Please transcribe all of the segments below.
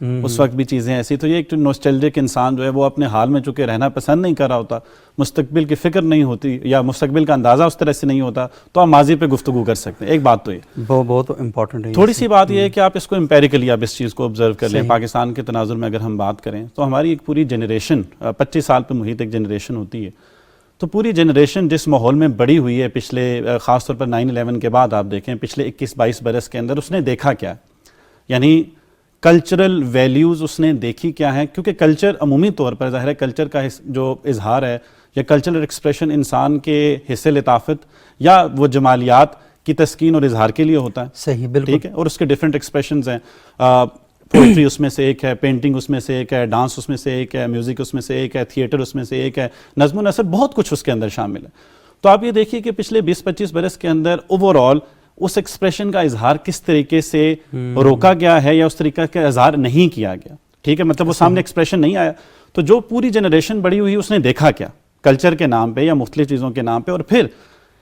اس وقت بھی چیزیں ایسی. تو یہ ایک نوسٹیلجک انسان جو ہے وہ اپنے حال میں چونکہ رہنا پسند نہیں کر رہا ہوتا, مستقبل کی فکر نہیں ہوتی یا مستقبل کا اندازہ اس طرح سے نہیں ہوتا, تو آپ ماضی پہ گفتگو کر سکتے ہیں. ایک بات تو یہ بہت امپورٹنٹ ہے. تھوڑی سی بات یہ ہے کہ آپ اس کو امپیریکلی آپ اس چیز کو آبزرو کر لیں. پاکستان کے تناظر میں اگر ہم بات کریں تو ہماری ایک پوری جنریشن 25 سال پہ محیط ایک جنریشن ہوتی ہے, تو پوری جنریشن جس ماحول میں بڑی ہوئی ہے پچھلے خاص طور پر 9/11 کے بعد, آپ دیکھیں پچھلے 21-22 برس کے اندر اس نے دیکھا کیا, یعنی کلچرل ویلیوز اس نے دیکھی کیا ہے. کیونکہ کلچر عمومی طور پر ظاہر ہے کلچر کا جو اظہار ہے یا کلچرل ایکسپریشن انسان کے حصے لطافت یا وہ جمالیات کی تسکین اور اظہار کے لیے ہوتا ہے. صحیح, بالکل ٹھیک ہے, اور اس کے ڈفرینٹ ایکسپریشنز ہیں. پوئٹری اس میں سے ایک ہے, پینٹنگ اس میں سے ایک ہے, ڈانس اس میں سے ایک ہے, میوزک اس میں سے ایک ہے, تھیٹر اس میں سے ایک ہے, نظم و نثر, بہت کچھ اس کے اندر شامل ہے. تو آپ یہ دیکھیے کہ پچھلے 20-25 برس کے اندر اوور آل اس ایکسپریشن کا اظہار کس طریقے سے روکا گیا ہے یا اس طریقے کا اظہار نہیں کیا گیا. ٹھیک ہے, مطلب وہ سامنے ایکسپریشن نہیں آیا. تو جو پوری جنریشن بڑی ہوئی اس نے دیکھا کیا کلچر کے نام پہ یا مختلف چیزوں کے نام پہ. اور پھر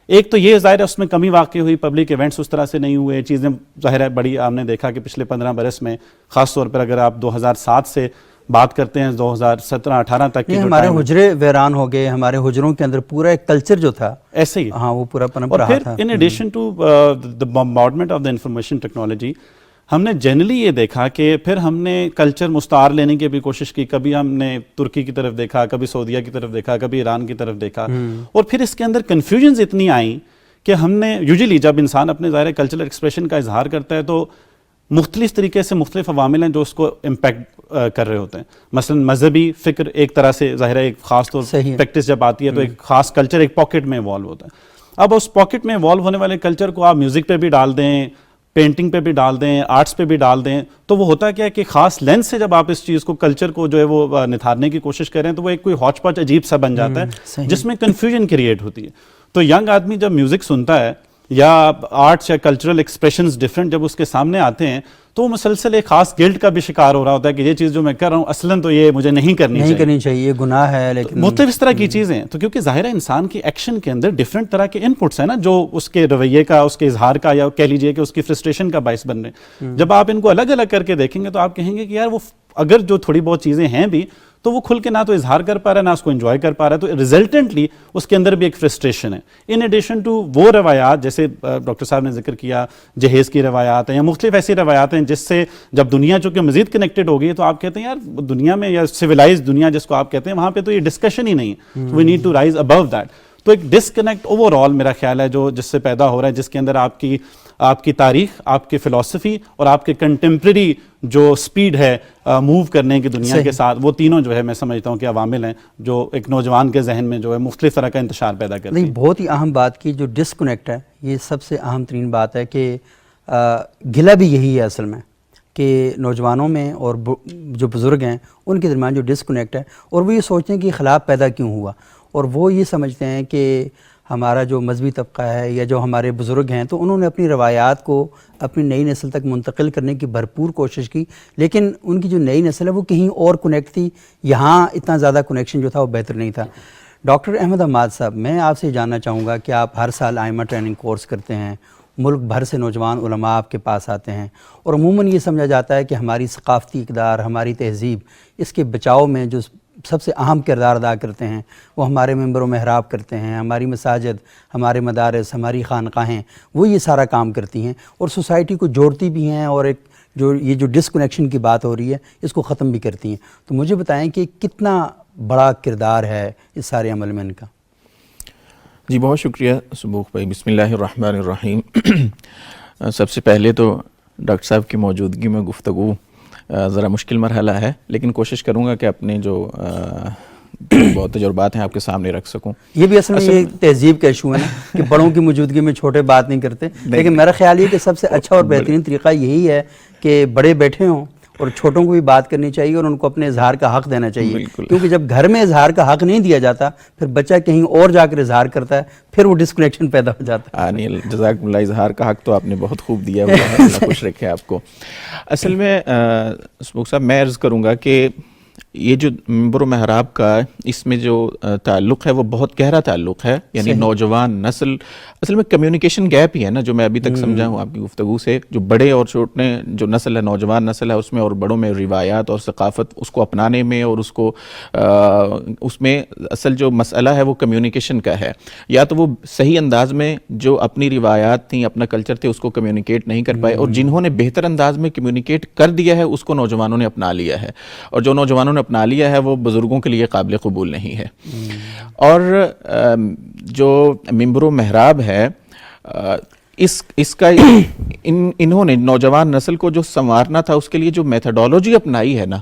ایک تو یہ ظاہر ہے اس میں کمی واقع ہوئی, پبلک ایونٹس اس طرح سے نہیں ہوئے, چیزیں ظاہر ہے بڑی. آپ نے دیکھا کہ پچھلے 15 برس میں خاص طور پر اگر آپ 2007 سے بات کرتے ہیں 2017-18 تک کی, ہمارے حجرے ویران ہو گئے, ہمارے حجروں کے اندر پورا ایک کلچر جو تھا ایسے ہی, ہاں وہ پورا پنپ رہا تھا. اور پھر in addition to the bombardment of the information technology ہم نے جنرلی یہ دیکھا کہ پھر ہم نے کلچر مستعار لینے کی بھی کوشش کی. کبھی ہم نے ترکی کی طرف دیکھا, کبھی سعودیہ کی طرف دیکھا, کبھی ایران کی طرف دیکھا, اور پھر اس کے اندر کنفیوژنز اتنی آئیں کہ ہم نے یوزلی جب انسان اپنے ظاہر کلچرل ایکسپریشن کا اظہار کرتا ہے تو مختلف طریقے سے مختلف عوامل ہیں جو اس کو امپیکٹ کر رہے ہوتے ہیں. مثلا مذہبی فکر ایک طرح سے ظاہر ہے ایک خاص طور پریکٹس جب آتی ہے تو ایک خاص کلچر ایک پاکٹ میں ایوالو ہوتا ہے. اب اس پاکٹ میں ایوالو ہونے والے کلچر کو آپ میوزک پہ بھی ڈال دیں, پینٹنگ پہ بھی ڈال دیں, آرٹس پہ بھی ڈال دیں, تو وہ ہوتا کیا ہے کہ خاص لینس سے جب آپ اس چیز کو کلچر کو جو ہے وہ نتھارنے کی کوشش کر رہے ہیں تو وہ ایک کوئی ہاچ پاچ عجیب سا بن جاتا ہے جس میں کنفیوژن کریٹ ہوتی ہے. تو ینگ آدمی جب میوزک سنتا ہے یا آرٹس یا کلچرل ایکسپریشنز ڈفرینٹ جب اس کے سامنے آتے ہیں تو وہ مسلسل ایک خاص گلٹ کا بھی شکار ہو رہا ہوتا ہے کہ یہ چیز جو میں کر رہا ہوں اصلاً تو یہ مجھے نہیں کرنی چاہیے, یہ گناہ ہے. لیکن مختلف اس طرح کی چیزیں ہیں. تو کیونکہ ظاہر ہے انسان کی ایکشن کے اندر ڈفرینٹ طرح کے ان پٹس ہیں نا, جو اس کے رویے کا, اس کے اظہار کا, یا کہہ لیجیے کہ اس کی فرسٹریشن کا باعث بن رہے ہیں. جب آپ ان کو الگ الگ کر کے دیکھیں گے تو آپ کہیں گے کہ یار وہ اگر جو تھوڑی بہت چیزیں ہیں بھی تو وہ کھل کے نہ تو اظہار کر پا رہا ہے نہ اس کو انجوائے کر پا رہا ہے, تو ریزلٹنٹلی اس کے اندر بھی ایک فرسٹریشن ہے. ان ایڈیشن ٹو وہ روایات جیسے ڈاکٹر صاحب نے ذکر کیا جہیز کی روایات ہیں یا مختلف ایسی روایات ہیں جس سے جب دنیا چونکہ مزید کنیکٹڈ ہو گئی تو آپ کہتے ہیں یار دنیا میں یا سویلائز دنیا جس کو آپ کہتے ہیں وہاں پہ تو یہ ڈسکشن ہی نہیں ہے. We need to rise above that. تو ایک ڈسکنیکٹ اوور آل میرا خیال ہے جو جس سے پیدا ہو رہا ہے, جس کے اندر آپ کی تاریخ, آپ کی فلسفی اور آپ کے کنٹمپریری جو سپیڈ ہے موو کرنے کی دنیا کے ساتھ, وہ تینوں جو ہے میں سمجھتا ہوں کہ عوامل ہیں جو ایک نوجوان کے ذہن میں جو ہے مختلف طرح کا انتشار پیدا کرتے ہیں. بہت ہی اہم بات کی جو ڈسکنیکٹ ہے, یہ سب سے اہم ترین بات ہے کہ گلہ بھی یہی ہے اصل میں کہ نوجوانوں میں اور جو بزرگ ہیں ان کے درمیان جو ڈسکنیکٹ ہے, اور وہ یہ سوچتے ہیں کہ خلاف پیدا کیوں ہوا, اور وہ یہ سمجھتے ہیں کہ ہمارا جو مذہبی طبقہ ہے یا جو ہمارے بزرگ ہیں تو انہوں نے اپنی روایات کو اپنی نئی نسل تک منتقل کرنے کی بھرپور کوشش کی, لیکن ان کی جو نئی نسل ہے وہ کہیں اور کنیکٹ تھی, یہاں اتنا زیادہ کنیکشن جو تھا وہ بہتر نہیں تھا. ڈاکٹر احمد حماد صاحب, میں آپ سے جاننا چاہوں گا کہ آپ ہر سال آئمہ ٹریننگ کورس کرتے ہیں, ملک بھر سے نوجوان علماء آپ کے پاس آتے ہیں, اور عموماً یہ سمجھا جاتا ہے کہ ہماری ثقافتی اقدار, ہماری تہذیب, اس کے بچاؤ میں جو سب سے اہم کردار ادا کرتے ہیں وہ ہمارے منبر و محراب کرتے ہیں, ہماری مساجد, ہمارے مدارس, ہماری خانقاہیں, وہ یہ سارا کام کرتی ہیں اور سوسائٹی کو جوڑتی بھی ہیں, اور ایک جو ڈسکنیکشن کی بات ہو رہی ہے اس کو ختم بھی کرتی ہیں. تو مجھے بتائیں کہ کتنا بڑا کردار ہے اس سارے عمل میں ان کا. جی بہت شکریہ سبوق بھائی. بسم اللہ الرحمن الرحیم. سب سے پہلے تو ڈاکٹر صاحب کی موجودگی میں گفتگو ذرا مشکل مرحلہ ہے, لیکن کوشش کروں گا کہ اپنے جو بہت تجربات ہیں آپ کے سامنے رکھ سکوں. یہ بھی اصل میں یہ تہذیب کا ایشو ہے نا کہ بڑوں کی موجودگی میں چھوٹے بات نہیں کرتے, لیکن میرا خیال یہ کہ سب سے اچھا اور بہترین طریقہ یہی ہے کہ بڑے بیٹھے ہوں اور چھوٹوں کو بھی بات کرنی چاہیے اور ان کو اپنے اظہار کا حق دینا چاہیے, کیونکہ جب گھر میں اظہار کا حق نہیں دیا جاتا پھر بچہ کہیں اور جا کر اظہار کرتا ہے, پھر وہ ڈسکنیکشن پیدا ہو جاتا ہے. جزاکم اللہ. اظہار کا حق تو آپ نے بہت خوب دیا ہوا ہے, اللہ خوش رکھے آپ کو. اصل میں سبوق صاحب میں عرض کروں گا کہ یہ جو منبر و محراب کا اس میں جو تعلق ہے وہ بہت گہرا تعلق ہے، یعنی نوجوان نسل اصل میں کمیونیکیشن گیپ ہی ہے نا، جو میں ابھی تک سمجھا ہوں آپ کی گفتگو سے، جو بڑے اور چھوٹے جو نسل ہے، نوجوان نسل ہے، اس میں اور بڑوں میں روایات اور ثقافت اس کو اپنانے میں اور اس کو اس میں اصل جو مسئلہ ہے وہ کمیونیکیشن کا ہے، یا تو وہ صحیح انداز میں جو اپنی روایات تھیں، اپنا کلچر تھے، اس کو کمیونیکیٹ نہیں کر پائے، اور جنہوں نے بہتر انداز میں کمیونیکیٹ کر دیا ہے اس کو نوجوانوں نے اپنا لیا ہے، اور جو نوجوانوں نے اپنا لیا ہے وہ بزرگوں کے لیے قابل قبول نہیں ہے۔ اور جو منبر و محراب ہے اس کا انہوں نے نوجوان نسل کو جو سنوارنا تھا، اس کے لیے جو میتھڈولوجی اپنائی ہے نا،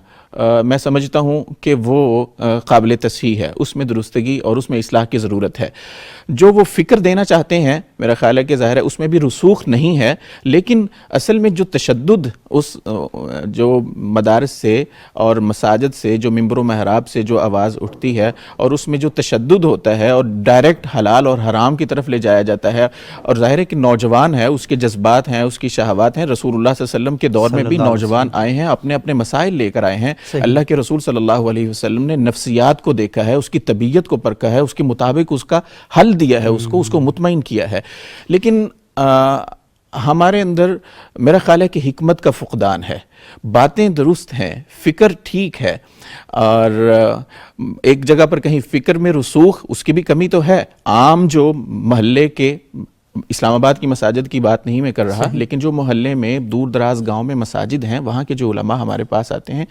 میں سمجھتا ہوں کہ وہ قابل تصحیح ہے، اس میں درستگی اور اس میں اصلاح کی ضرورت ہے۔ جو وہ فکر دینا چاہتے ہیں میرا خیال ہے کہ ظاہر ہے اس میں بھی رسوخ نہیں ہے، لیکن اصل میں جو تشدد اس جو مدارس سے اور مساجد سے، جو منبر و محراب سے جو آواز اٹھتی ہے، اور اس میں جو تشدد ہوتا ہے اور ڈائریکٹ حلال اور حرام کی طرف لے جایا جاتا ہے، اور ظاہر ہے کہ نوجوان ہے، اس کے جذبات ہیں، اس کی شہوات ہیں۔ رسول اللہ صلی اللہ علیہ وسلم کے دور میں بھی نوجوان آئے ہیں، اپنے اپنے مسائل لے کر آئے ہیں۔ اللہ کے رسول صلی اللہ علیہ وسلم نے نفسیات کو دیکھا ہے، اس کی طبیعت کو پرکھا ہے، اس کے مطابق اس کا حل دیا ہے، اس کو مطمئن کیا ہے۔ لیکن ہمارے اندر میرا خیال ہے کہ حکمت کا فقدان ہے، باتیں درست ہیں، فکر ٹھیک ہے، اور ایک جگہ پر کہیں فکر میں رسوخ اس کی بھی کمی تو ہے۔ عام جو محلے کے، اسلام آباد کی مساجد کی بات نہیں میں کر رہا، لیکن جو محلے میں دور دراز گاؤں میں مساجد ہیں، وہاں کے جو علماء ہمارے پاس آتے ہیں،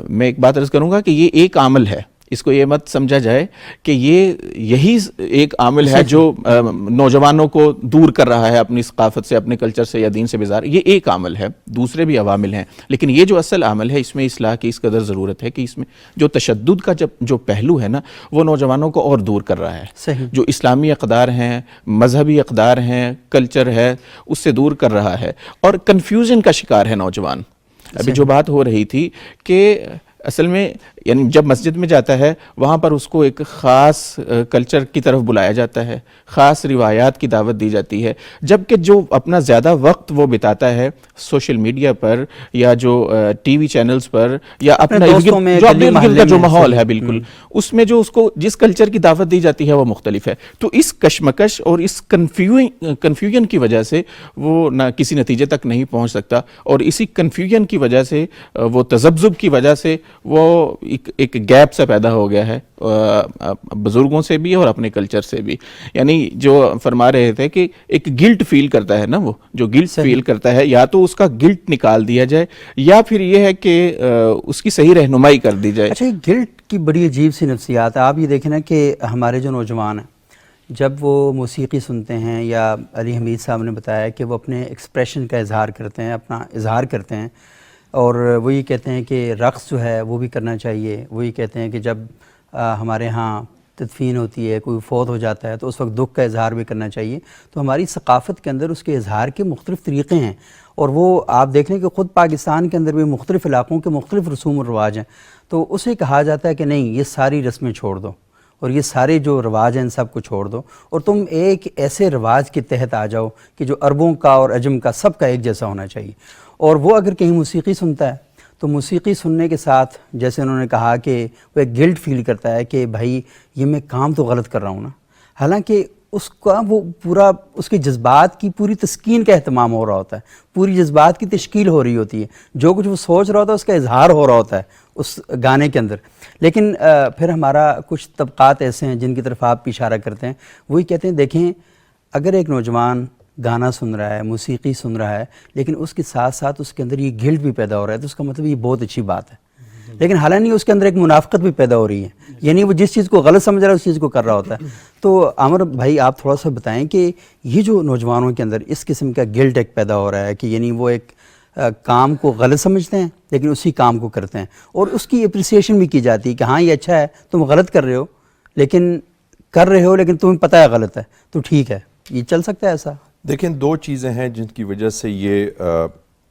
میں ایک بات عرض کروں گا کہ یہ ایک عامل ہے، اس کو یہ مت سمجھا جائے کہ یہی ایک عامل ہے جو نوجوانوں کو دور کر رہا ہے اپنی ثقافت سے، اپنے کلچر سے یا دین سے بیزار۔ یہ ایک عامل ہے، دوسرے بھی عوامل ہیں، لیکن یہ جو اصل عامل ہے، اس میں اصلاح کی اس قدر ضرورت ہے کہ اس میں جو تشدد کا جو پہلو ہے نا، وہ نوجوانوں کو اور دور کر رہا ہے۔ جو اسلامی اقدار ہیں، مذہبی اقدار ہیں، کلچر ہے، اس سے دور کر رہا ہے، اور کنفیوژن کا شکار ہے نوجوان۔ ابھی جو بات ہو رہی تھی کہ اصل میں یعنی جب مسجد میں جاتا ہے وہاں پر اس کو ایک خاص کلچر کی طرف بلایا جاتا ہے، خاص روایات کی دعوت دی جاتی ہے، جبکہ جو اپنا زیادہ وقت وہ بتاتا ہے سوشل میڈیا پر یا جو ٹی وی چینلز پر یا اپنا جو اپنے گرد کا جو ماحول ہے، بالکل اس میں جو اس کو جس کلچر کی دعوت دی جاتی ہے وہ مختلف ہے۔ تو اس کشمکش اور اس کنفیوژن کی وجہ سے وہ نہ کسی نتیجے تک نہیں پہنچ سکتا، اور اسی کنفیوژن کی وجہ سے، وہ تذبذب کی وجہ سے وہ ایک گیپ سا پیدا ہو گیا ہے بزرگوں سے بھی اور اپنے کلچر سے بھی۔ یعنی جو فرما رہے تھے کہ ایک گلٹ فیل کرتا ہے نا، وہ جو گلٹ فیل کرتا ہے، یا تو اس کا گلٹ نکال دیا جائے، یا پھر یہ ہے کہ اس کی صحیح رہنمائی کر دی جائے۔ اچھا، گلٹ کی بڑی عجیب سی نفسیات ہے۔ آپ یہ دیکھیں نا کہ ہمارے جو نوجوان ہیں جب وہ موسیقی سنتے ہیں، یا علی حمید صاحب نے بتایا کہ وہ اپنے ایکسپریشن کا اظہار کرتے ہیں، اپنا اظہار کرتے ہیں، اور وہ یہ کہتے ہیں کہ رقص جو ہے وہ بھی کرنا چاہیے۔ وہ یہ کہتے ہیں کہ جب ہمارے ہاں تدفین ہوتی ہے، کوئی فوت ہو جاتا ہے، تو اس وقت دکھ کا اظہار بھی کرنا چاہیے۔ تو ہماری ثقافت کے اندر اس کے اظہار کے مختلف طریقے ہیں، اور وہ آپ دیکھ لیں کہ خود پاکستان کے اندر بھی مختلف علاقوں کے مختلف رسوم و رواج ہیں۔ تو اسے کہا جاتا ہے کہ نہیں، یہ ساری رسمیں چھوڑ دو، اور یہ سارے جو رواج ہیں ان سب کو چھوڑ دو، اور تم ایک ایسے رواج کے تحت آ جاؤ کہ جو عربوں کا اور عجم کا سب کا ایک جیسا ہونا چاہیے۔ اور وہ اگر کہیں موسیقی سنتا ہے تو موسیقی سننے کے ساتھ، جیسے انہوں نے کہا کہ وہ ایک گلٹ فیل کرتا ہے کہ بھائی یہ میں کام تو غلط کر رہا ہوں نا، حالانکہ اس کا وہ پورا اس کے جذبات کی پوری تسکین کا اہتمام ہو رہا ہوتا ہے، پوری جذبات کی تشکیل ہو رہی ہوتی ہے، جو کچھ وہ سوچ رہا ہوتا ہے اس کا اظہار ہو رہا ہوتا ہے اس گانے کے اندر۔ لیکن پھر ہمارا کچھ طبقات ایسے ہیں جن کی طرف آپ بھی اشارہ کرتے ہیں، وہی کہتے ہیں دیکھیں اگر ایک نوجوان گانا سن رہا ہے، موسیقی سن رہا ہے، لیکن اس کے ساتھ ساتھ اس کے اندر یہ گلٹ بھی پیدا ہو رہا ہے، تو اس کا مطلب یہ بہت اچھی بات ہے۔ لیکن حالانکہ اس کے اندر ایک منافقت بھی پیدا ہو رہی ہے، یعنی وہ جس چیز کو غلط سمجھ رہا ہے اس چیز کو کر رہا ہوتا ہے۔ تو عامر بھائی آپ تھوڑا سا بتائیں کہ یہ جو نوجوانوں کے اندر اس قسم کا گلٹ ایک پیدا ہو رہا ہے کہ یعنی وہ ایک کام کو غلط سمجھتے ہیں لیکن اسی کام کو کرتے ہیں، اور اس کی اپریسیشن بھی کی جاتی ہے کہ ہاں یہ اچھا ہے، تم غلط کر رہے ہو لیکن تمہیں پتہ ہے غلط ہے، تو ٹھیک ہے، یہ چل سکتا ہے ایسا؟ دیکھیں، دو چیزیں ہیں جن کی وجہ سے یہ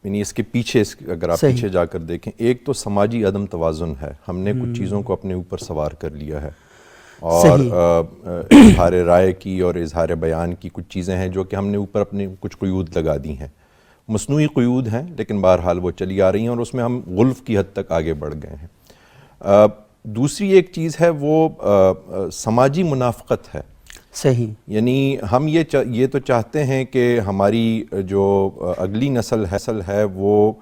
یعنی اس کے پیچھے اگر آپ پیچھے جا کر دیکھیں، ایک تو سماجی عدم توازن ہے، ہم نے کچھ چیزوں کو اپنے اوپر سوار کر لیا ہے، اور اظہار رائے کی اور اظہار بیان کی کچھ چیزیں ہیں جو کہ ہم نے اوپر اپنے کچھ قیود لگا دی ہیں، مصنوعی قیود ہیں لیکن بہرحال وہ چلی آ رہی ہیں، اور اس میں ہم غلف کی حد تک آگے بڑھ گئے ہیں۔ دوسری ایک چیز ہے وہ سماجی منافقت ہے. صحیح. یعنی ہم یہ تو چاہتے ہیں کہ ہماری جو اگلی نسل ہے وہ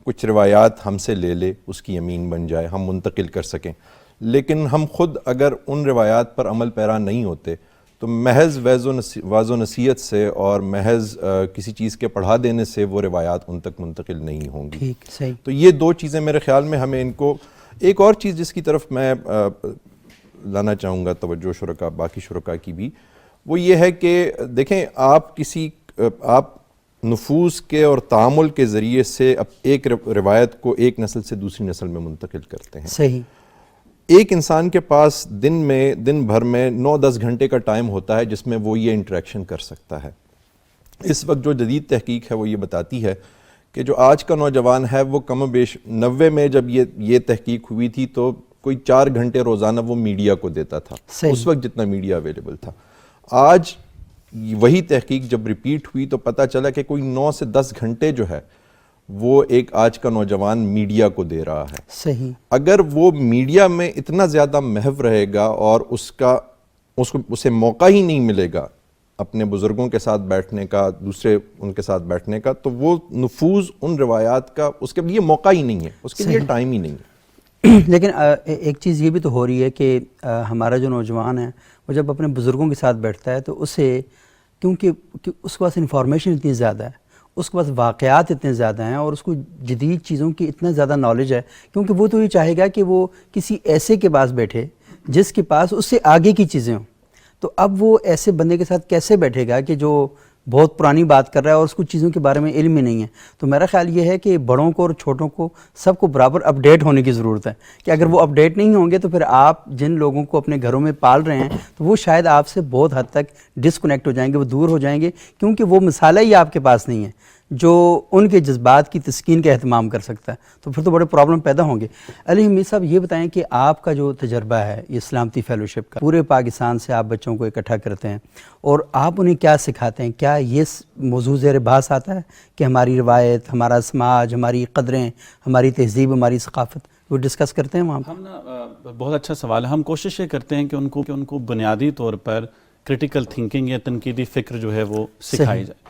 کچھ روایات ہم سے لے لے, اس کی امین بن جائے, ہم منتقل کر سکیں, لیکن ہم خود اگر ان روایات پر عمل پیرا نہیں ہوتے تو محض واض و نصیحت سے اور محض کسی چیز کے پڑھا دینے سے وہ روایات ان تک منتقل نہیں ہوں گی. ٹھیک, صحیح. تو یہ دو چیزیں میرے خیال میں ہمیں ان کو. ایک اور چیز جس کی طرف میں لانا چاہوں گا توجہ باقی شرکاء کی بھی, وہ یہ ہے کہ دیکھیں آپ نفوذ کے اور تعامل کے ذریعے سے ایک روایت کو ایک نسل سے دوسری نسل میں منتقل کرتے ہیں. صحیح. ایک انسان کے پاس دن بھر میں 9-10 گھنٹے کا ٹائم ہوتا ہے جس میں وہ یہ انٹریکشن کر سکتا ہے. اس وقت جو جدید تحقیق ہے وہ یہ بتاتی ہے کہ جو آج کا نوجوان ہے وہ کم و بیش 90 میں جب یہ تحقیق ہوئی تھی تو کوئی 4 گھنٹے روزانہ وہ میڈیا کو دیتا تھا. اس وقت جتنا میڈیا اویلیبل تھا. آج وہی تحقیق جب ریپیٹ ہوئی تو پتہ چلا کہ کوئی 9 سے 10 گھنٹے جو ہے وہ ایک آج کا نوجوان میڈیا کو دے رہا ہے. صحیح. اگر وہ میڈیا میں اتنا زیادہ محو رہے گا اور اسے موقع ہی نہیں ملے گا اپنے بزرگوں کے ساتھ بیٹھنے کا, دوسرے ان کے ساتھ بیٹھنے کا, تو وہ نفوذ ان روایات کا اس کے لیے موقع ہی نہیں ہے, اس کے لیے ٹائم ہی نہیں ہے. لیکن ایک چیز یہ بھی تو ہو رہی ہے کہ ہمارا جو نوجوان ہے وہ جب اپنے بزرگوں کے ساتھ بیٹھتا ہے تو اسے کیونکہ اس کے پاس انفارمیشن اتنی زیادہ ہے, اس کے پاس واقعات اتنے زیادہ ہیں اور اس کو جدید چیزوں کی اتنا زیادہ نالج ہے, کیونکہ وہ تو یہ چاہے گا کہ وہ کسی ایسے کے پاس بیٹھے جس کے پاس اس سے آگے کی چیزیں ہوں. تو اب وہ ایسے بندے کے ساتھ کیسے بیٹھے گا کہ جو بہت پرانی بات کر رہا ہے اور اس کو چیزوں کے بارے میں علم ہی نہیں ہے. تو میرا خیال یہ ہے کہ بڑوں کو اور چھوٹوں کو سب کو برابر اپڈیٹ ہونے کی ضرورت ہے, کہ اگر وہ اپڈیٹ نہیں ہوں گے تو پھر آپ جن لوگوں کو اپنے گھروں میں پال رہے ہیں تو وہ شاید آپ سے بہت حد تک ڈسکنیکٹ ہو جائیں گے, وہ دور ہو جائیں گے, کیونکہ وہ مسئلہ ہی آپ کے پاس نہیں ہے جو ان کے جذبات کی تسکین کا اہتمام کر سکتا ہے. تو پھر تو بڑے پرابلم پیدا ہوں گے. علی حمید صاحب یہ بتائیں کہ آپ کا جو تجربہ ہے یہ سلامتی فیلوشپ کا, پورے پاکستان سے آپ بچوں کو اکٹھا کرتے ہیں اور آپ انہیں کیا سکھاتے ہیں؟ کیا یہ موضوع زیر بحث آتا ہے کہ ہماری روایت, ہمارا سماج, ہماری قدریں, ہماری تہذیب, ہماری ثقافت, وہ ڈسکس کرتے ہیں وہاں؟ ہم بہت اچھا سوال ہے. ہم کوشش یہ کرتے ہیں کہ ان کو بنیادی طور پر کرٹیکل تھنکنگ یا تنقیدی فکر جو ہے وہ سکھائی جائے,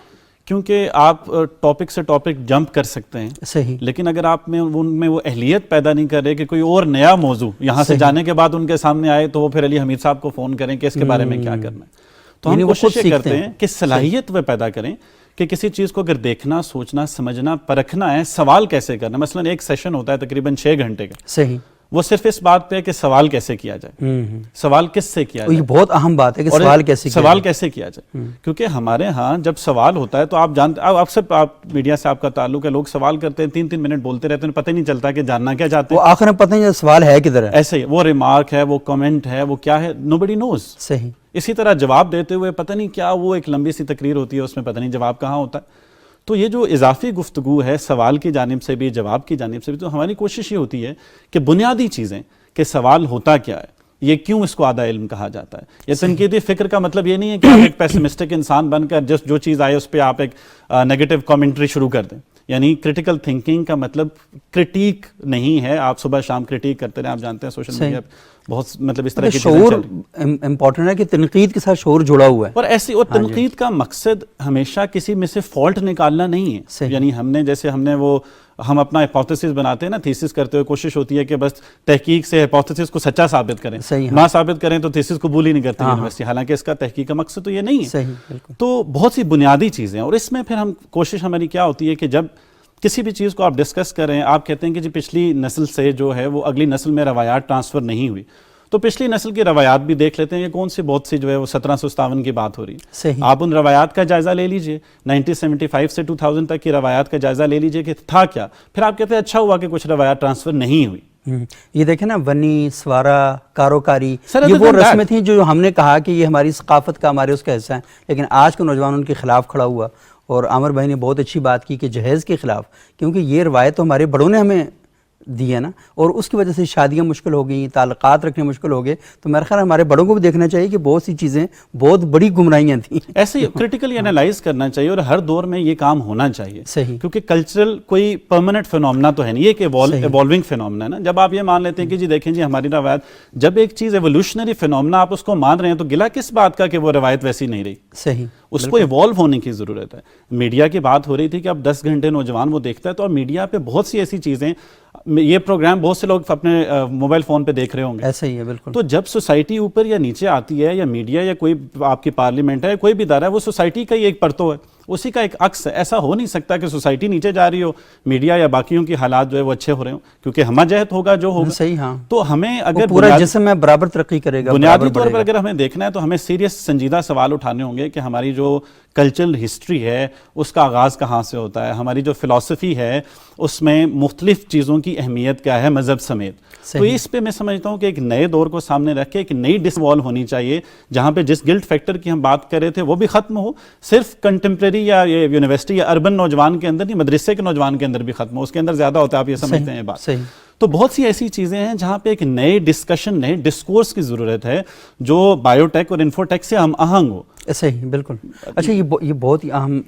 کیونکہ آپ ٹاپک سے ٹاپک جمپ کر سکتے ہیں. صحیح. لیکن اگر آپ میں ان میں وہ اہلیت پیدا نہیں کر رہے کہ کوئی اور نیا موضوع یہاں سے جانے کے بعد ان کے سامنے آئے تو وہ پھر علی حمید صاحب کو فون کریں کہ اس کے بارے میں کیا کرنا ہے. تو ہم کوشش یہ کرتے ہیں کہ صلاحیت وہ پیدا کریں کہ کسی چیز کو اگر دیکھنا, سوچنا, سمجھنا, پرکھنا ہے, سوال کیسے کرنا. مثلا ایک سیشن ہوتا ہے تقریباً 6 گھنٹے کا. صحیح. وہ صرف اس بات پہ ہے کہ سوال کیسے کیا جائے, سوال کس سے کیا جائے. یہ بہت اہم بات ہے کہ سوال کیسے کیا جائے. کیونکہ ہمارے ہاں جب سوال ہوتا ہے تو آپ جانتے, اکثر آپ میڈیا سے آپ کا تعلق ہے, لوگ سوال کرتے ہیں 3-3 منٹ بولتے رہتے ہیں, پتہ نہیں چلتا کہ جاننا کیا چاہتے ہیں, وہ آخر میں پتہ نہیں سوال ہے کدھر ہے. ایسے ہی وہ ریمارک ہے, وہ کمنٹ ہے, وہ کیا ہے, nobody knows. صحیح. اسی طرح جواب دیتے ہوئے پتہ نہیں کیا, وہ ایک لمبی سی تقریر ہوتی ہے, اس میں پتہ نہیں جواب کہاں ہوتا ہے. تو یہ جو اضافی گفتگو ہے سوال کی جانب سے بھی, جواب کی جانب سے بھی, تو ہماری کوشش یہ ہوتی ہے کہ بنیادی چیزیں کہ سوال ہوتا کیا ہے, یہ کیوں اس کو آدھا علم کہا جاتا ہے. یہ تنقیدی فکر کا مطلب یہ نہیں ہے کہ آپ ایک پیسمسٹک انسان بن کر جو چیز آئے اس پہ آپ ایک نیگیٹو کامنٹری شروع کر دیں. یعنی کرٹیکل تھنکنگ کا مطلب کرٹیک نہیں ہے, آپ صبح شام کرٹیک کرتے رہیں. آپ جانتے ہیں سوشل میڈیا بہت مطلب اس طرح کی شعور امپورٹنٹ ہے کہ تنقید کے ساتھ شعور جڑا ہوا ہے. اور ایسی تنقید کا مقصد ہمیشہ کسی میں سے فالٹ نکالنا نہیں ہے. یعنی ہم اپنا ہائپوتھیسس بناتے ہیں نا, تھیسس کرتے ہوئے کوشش ہوتی ہے کہ بس تحقیق سے ہائپوتھیسس کو سچا ثابت کریں, نہ ثابت کریں تو تھیسس قبول ہی نہیں کرتی یونیورسٹی, حالانکہ اس کا تحقیق کا مقصد تو یہ نہیں ہے. تو بہت سی بنیادی چیزیں, اور اس میں پھر کوشش ہماری کیا ہوتی ہے کہ جب کسی بھی چیز کو آپ ڈسکس کریں, آپ کہتے ہیں کہ جی پچھلی نسل سے جو ہے وہ اگلی نسل میں روایات ٹرانسفر نہیں ہوئی, تو پچھلی نسل کی روایات بھی دیکھ لیتے ہیں. یہ کون سی بہت سی جو ہے وہ 1757 کی بات ہو رہی ہے. آپ ان روایات کا جائزہ لے لیجئے, 1975 سے 2000 تک کی روایات کا جائزہ لے لیجئے کہ تھا کیا. پھر آپ کہتے ہیں اچھا ہوا کہ کچھ روایات ٹرانسفر نہیں ہوئی. یہ دیکھیں نا, ونی, سوارا, کاروکاری, یہ وہ رسمیں تھیں جو ہم نے کہا کہ یہ ہماری ثقافت کا, ہمارے اس کا حصہ ہے. لیکن آج کا نوجوان ان کے خلاف کھڑا ہوا. اور عامر بھائی نے بہت اچھی بات کی کہ جہیز کے خلاف, کیونکہ یہ روایت تو ہمارے بڑوں نے ہمیں دی ہے نا, اور اس کی وجہ سے شادیاں مشکل ہو گئیں, تعلقات رکھنے مشکل ہو گئے. تو میرا خیال ہمارے بڑوں کو بھی دیکھنا چاہیے کہ بہت سی چیزیں بہت بڑی گمراہیاں تھیں. ایسے کرٹیکلی انالائز کرنا چاہیے, اور ہر دور میں یہ کام ہونا چاہیے. صحیح. کیونکہ کلچرل کوئی پرماننٹ فینومنا تو ہے نہیں, یہ ایک ایوالونگ فینومنا ہے نا. جب آپ یہ مان لیتے ہیں کہ جی دیکھیں جی ہماری روایت, جب ایک چیز ایوولوشنری فینومنا آپ اس کو مان رہے ہیں تو گلا کس بات کا کہ وہ روایت ویسی نہیں رہی. صحیح. اس کو ایوالو ہونے کی ضرورت ہے. میڈیا کی بات ہو رہی تھی کہ اب 10 گھنٹے نوجوان وہ دیکھتا ہے, تو اب میڈیا پہ بہت سی ایسی چیزیں, یہ پروگرام بہت سے لوگ اپنے موبائل فون پہ دیکھ رہے ہوں گے. ایسا ہی ہے بالکل. تو جب سوسائٹی اوپر یا نیچے آتی ہے, یا میڈیا یا کوئی آپ کی پارلیمنٹ ہے, کوئی بھی ادارہ ہے, وہ سوسائٹی کا ہی ایک پرتو ہے, اسی کا ایک عکس ہے. ایسا ہو نہیں سکتا کہ سوسائٹی نیچے جا رہی ہو, میڈیا یا باقیوں کی حالات جو ہے وہ اچھے ہو رہے ہوں, کیونکہ ہمہ جہت ہوگا جو ہوگا. صحیح. ہاں, تو ہمیں اگر پورا جسم ہے برابر ترقی کرے گا, بنیادی طور پر اگر ہمیں دیکھنا ہے تو ہمیں سیریس سنجیدہ سوال اٹھانے ہوں گے کہ ہماری جو کلچرل ہسٹری ہے اس کا آغاز کہاں سے ہوتا ہے, ہماری جو فلسفی ہے اس میں مختلف چیزوں کی اہمیت کیا ہے, مذہب سمیت. تو اس پہ میں سمجھتا ہوں کہ ایک نئے دور کو سامنے رکھ کے ایک نئی ڈسوالو ہونی چاہیے, جہاں پہ جس گلٹ فیکٹر کی ہم بات کر رہے تھے وہ بھی ختم ہو, صرف کنٹمپریری یا یونیورسٹی یا اربن نوجوان کے اندر نہیں, مدرسے کے نوجوان کے اندر بھی ختم ہو, اس کے اندر زیادہ ہوتا ہے, آپ یہ سمجھتے ہیں بات. تو بہت سی ایسی چیزیں ہیں جہاں پہ ایک نئے ڈسکشن, نئے ڈسکورس کی ضرورت ہے جو بایو ٹیک اور انفو ٹیک سے ہم آہنگ ہو. صحیح, بالکل. اچھا, یہ بہت ہی اہم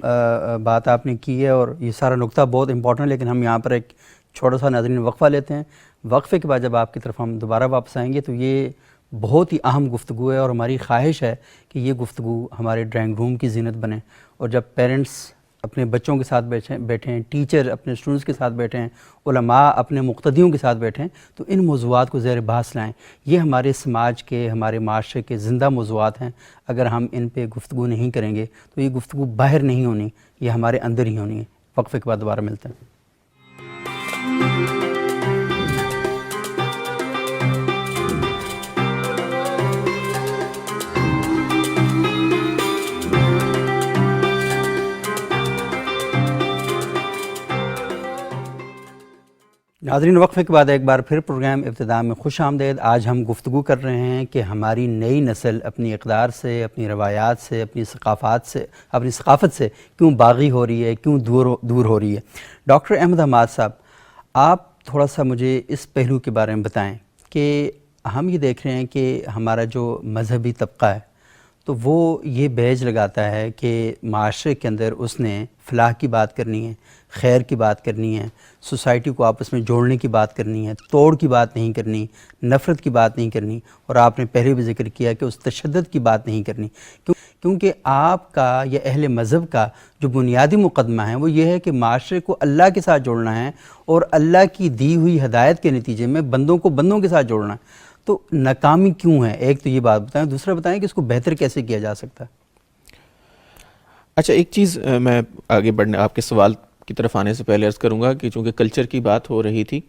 بات آپ نے کی ہے, اور یہ سارا نقطہ بہت امپورٹنٹ ہے, لیکن ہم یہاں پر ایک چھوٹا سا ناظرین وقفہ لیتے ہیں. وقفے کے بعد جب آپ کی طرف ہم دوبارہ واپس آئیں گے تو یہ بہت ہی اہم گفتگو ہے, اور ہماری خواہش ہے کہ یہ گفتگو ہمارے ڈرائنگ روم کی زینت بنے, اور جب پیرنٹس اپنے بچوں کے ساتھ بیٹھیں, ٹیچر اپنے اسٹوڈنٹس کے ساتھ بیٹھیں, علماء اپنے مقتدیوں کے ساتھ بیٹھیں, تو ان موضوعات کو زیر بحث لائیں. یہ ہمارے سماج کے, ہمارے معاشرے کے زندہ موضوعات ہیں. اگر ہم ان پہ گفتگو نہیں کریں گے تو یہ گفتگو باہر نہیں ہونی, یہ ہمارے اندر ہی ہونی ہے. وقفے کے بعد دوبارہ ملتے ہیں. ناظرین, وقفے کے بعد ایک بار پھر پروگرام ابتدا میں خوش آمدید. آج ہم گفتگو کر رہے ہیں کہ ہماری نئی نسل اپنی اقدار سے, اپنی روایات سے, اپنی ثقافت سے کیوں باغی ہو رہی ہے, کیوں دور ہو رہی ہے. ڈاکٹر احمد حماد صاحب, آپ تھوڑا سا مجھے اس پہلو کے بارے میں بتائیں کہ ہم یہ دیکھ رہے ہیں کہ ہمارا جو مذہبی طبقہ ہے تو وہ یہ بیج لگاتا ہے کہ معاشرے کے اندر اس نے فلاح کی بات کرنی ہے, خیر کی بات کرنی ہے, سوسائٹی کو آپس میں جوڑنے کی بات کرنی ہے, توڑ کی بات نہیں کرنی, نفرت کی بات نہیں کرنی, اور آپ نے پہلے بھی ذکر کیا کہ اس تشدد کی بات نہیں کرنی. کیونکہ آپ کا یا اہل مذہب کا جو بنیادی مقدمہ ہے وہ یہ ہے کہ معاشرے کو اللہ کے ساتھ جوڑنا ہے, اور اللہ کی دی ہوئی ہدایت کے نتیجے میں بندوں کو بندوں کے ساتھ جوڑنا ہے. تو ناکامی کیوں ہے؟ ایک تو یہ بات بتائیں, دوسرا بتائیں کہ اس کو بہتر کیسے کیا جا سکتا ہے. اچھا, ایک چیز میں آگے بڑھنے آپ کے سوال کی طرف آنے سے پہلے عرض کروں گا کہ چونکہ کلچر کی بات ہو رہی تھی,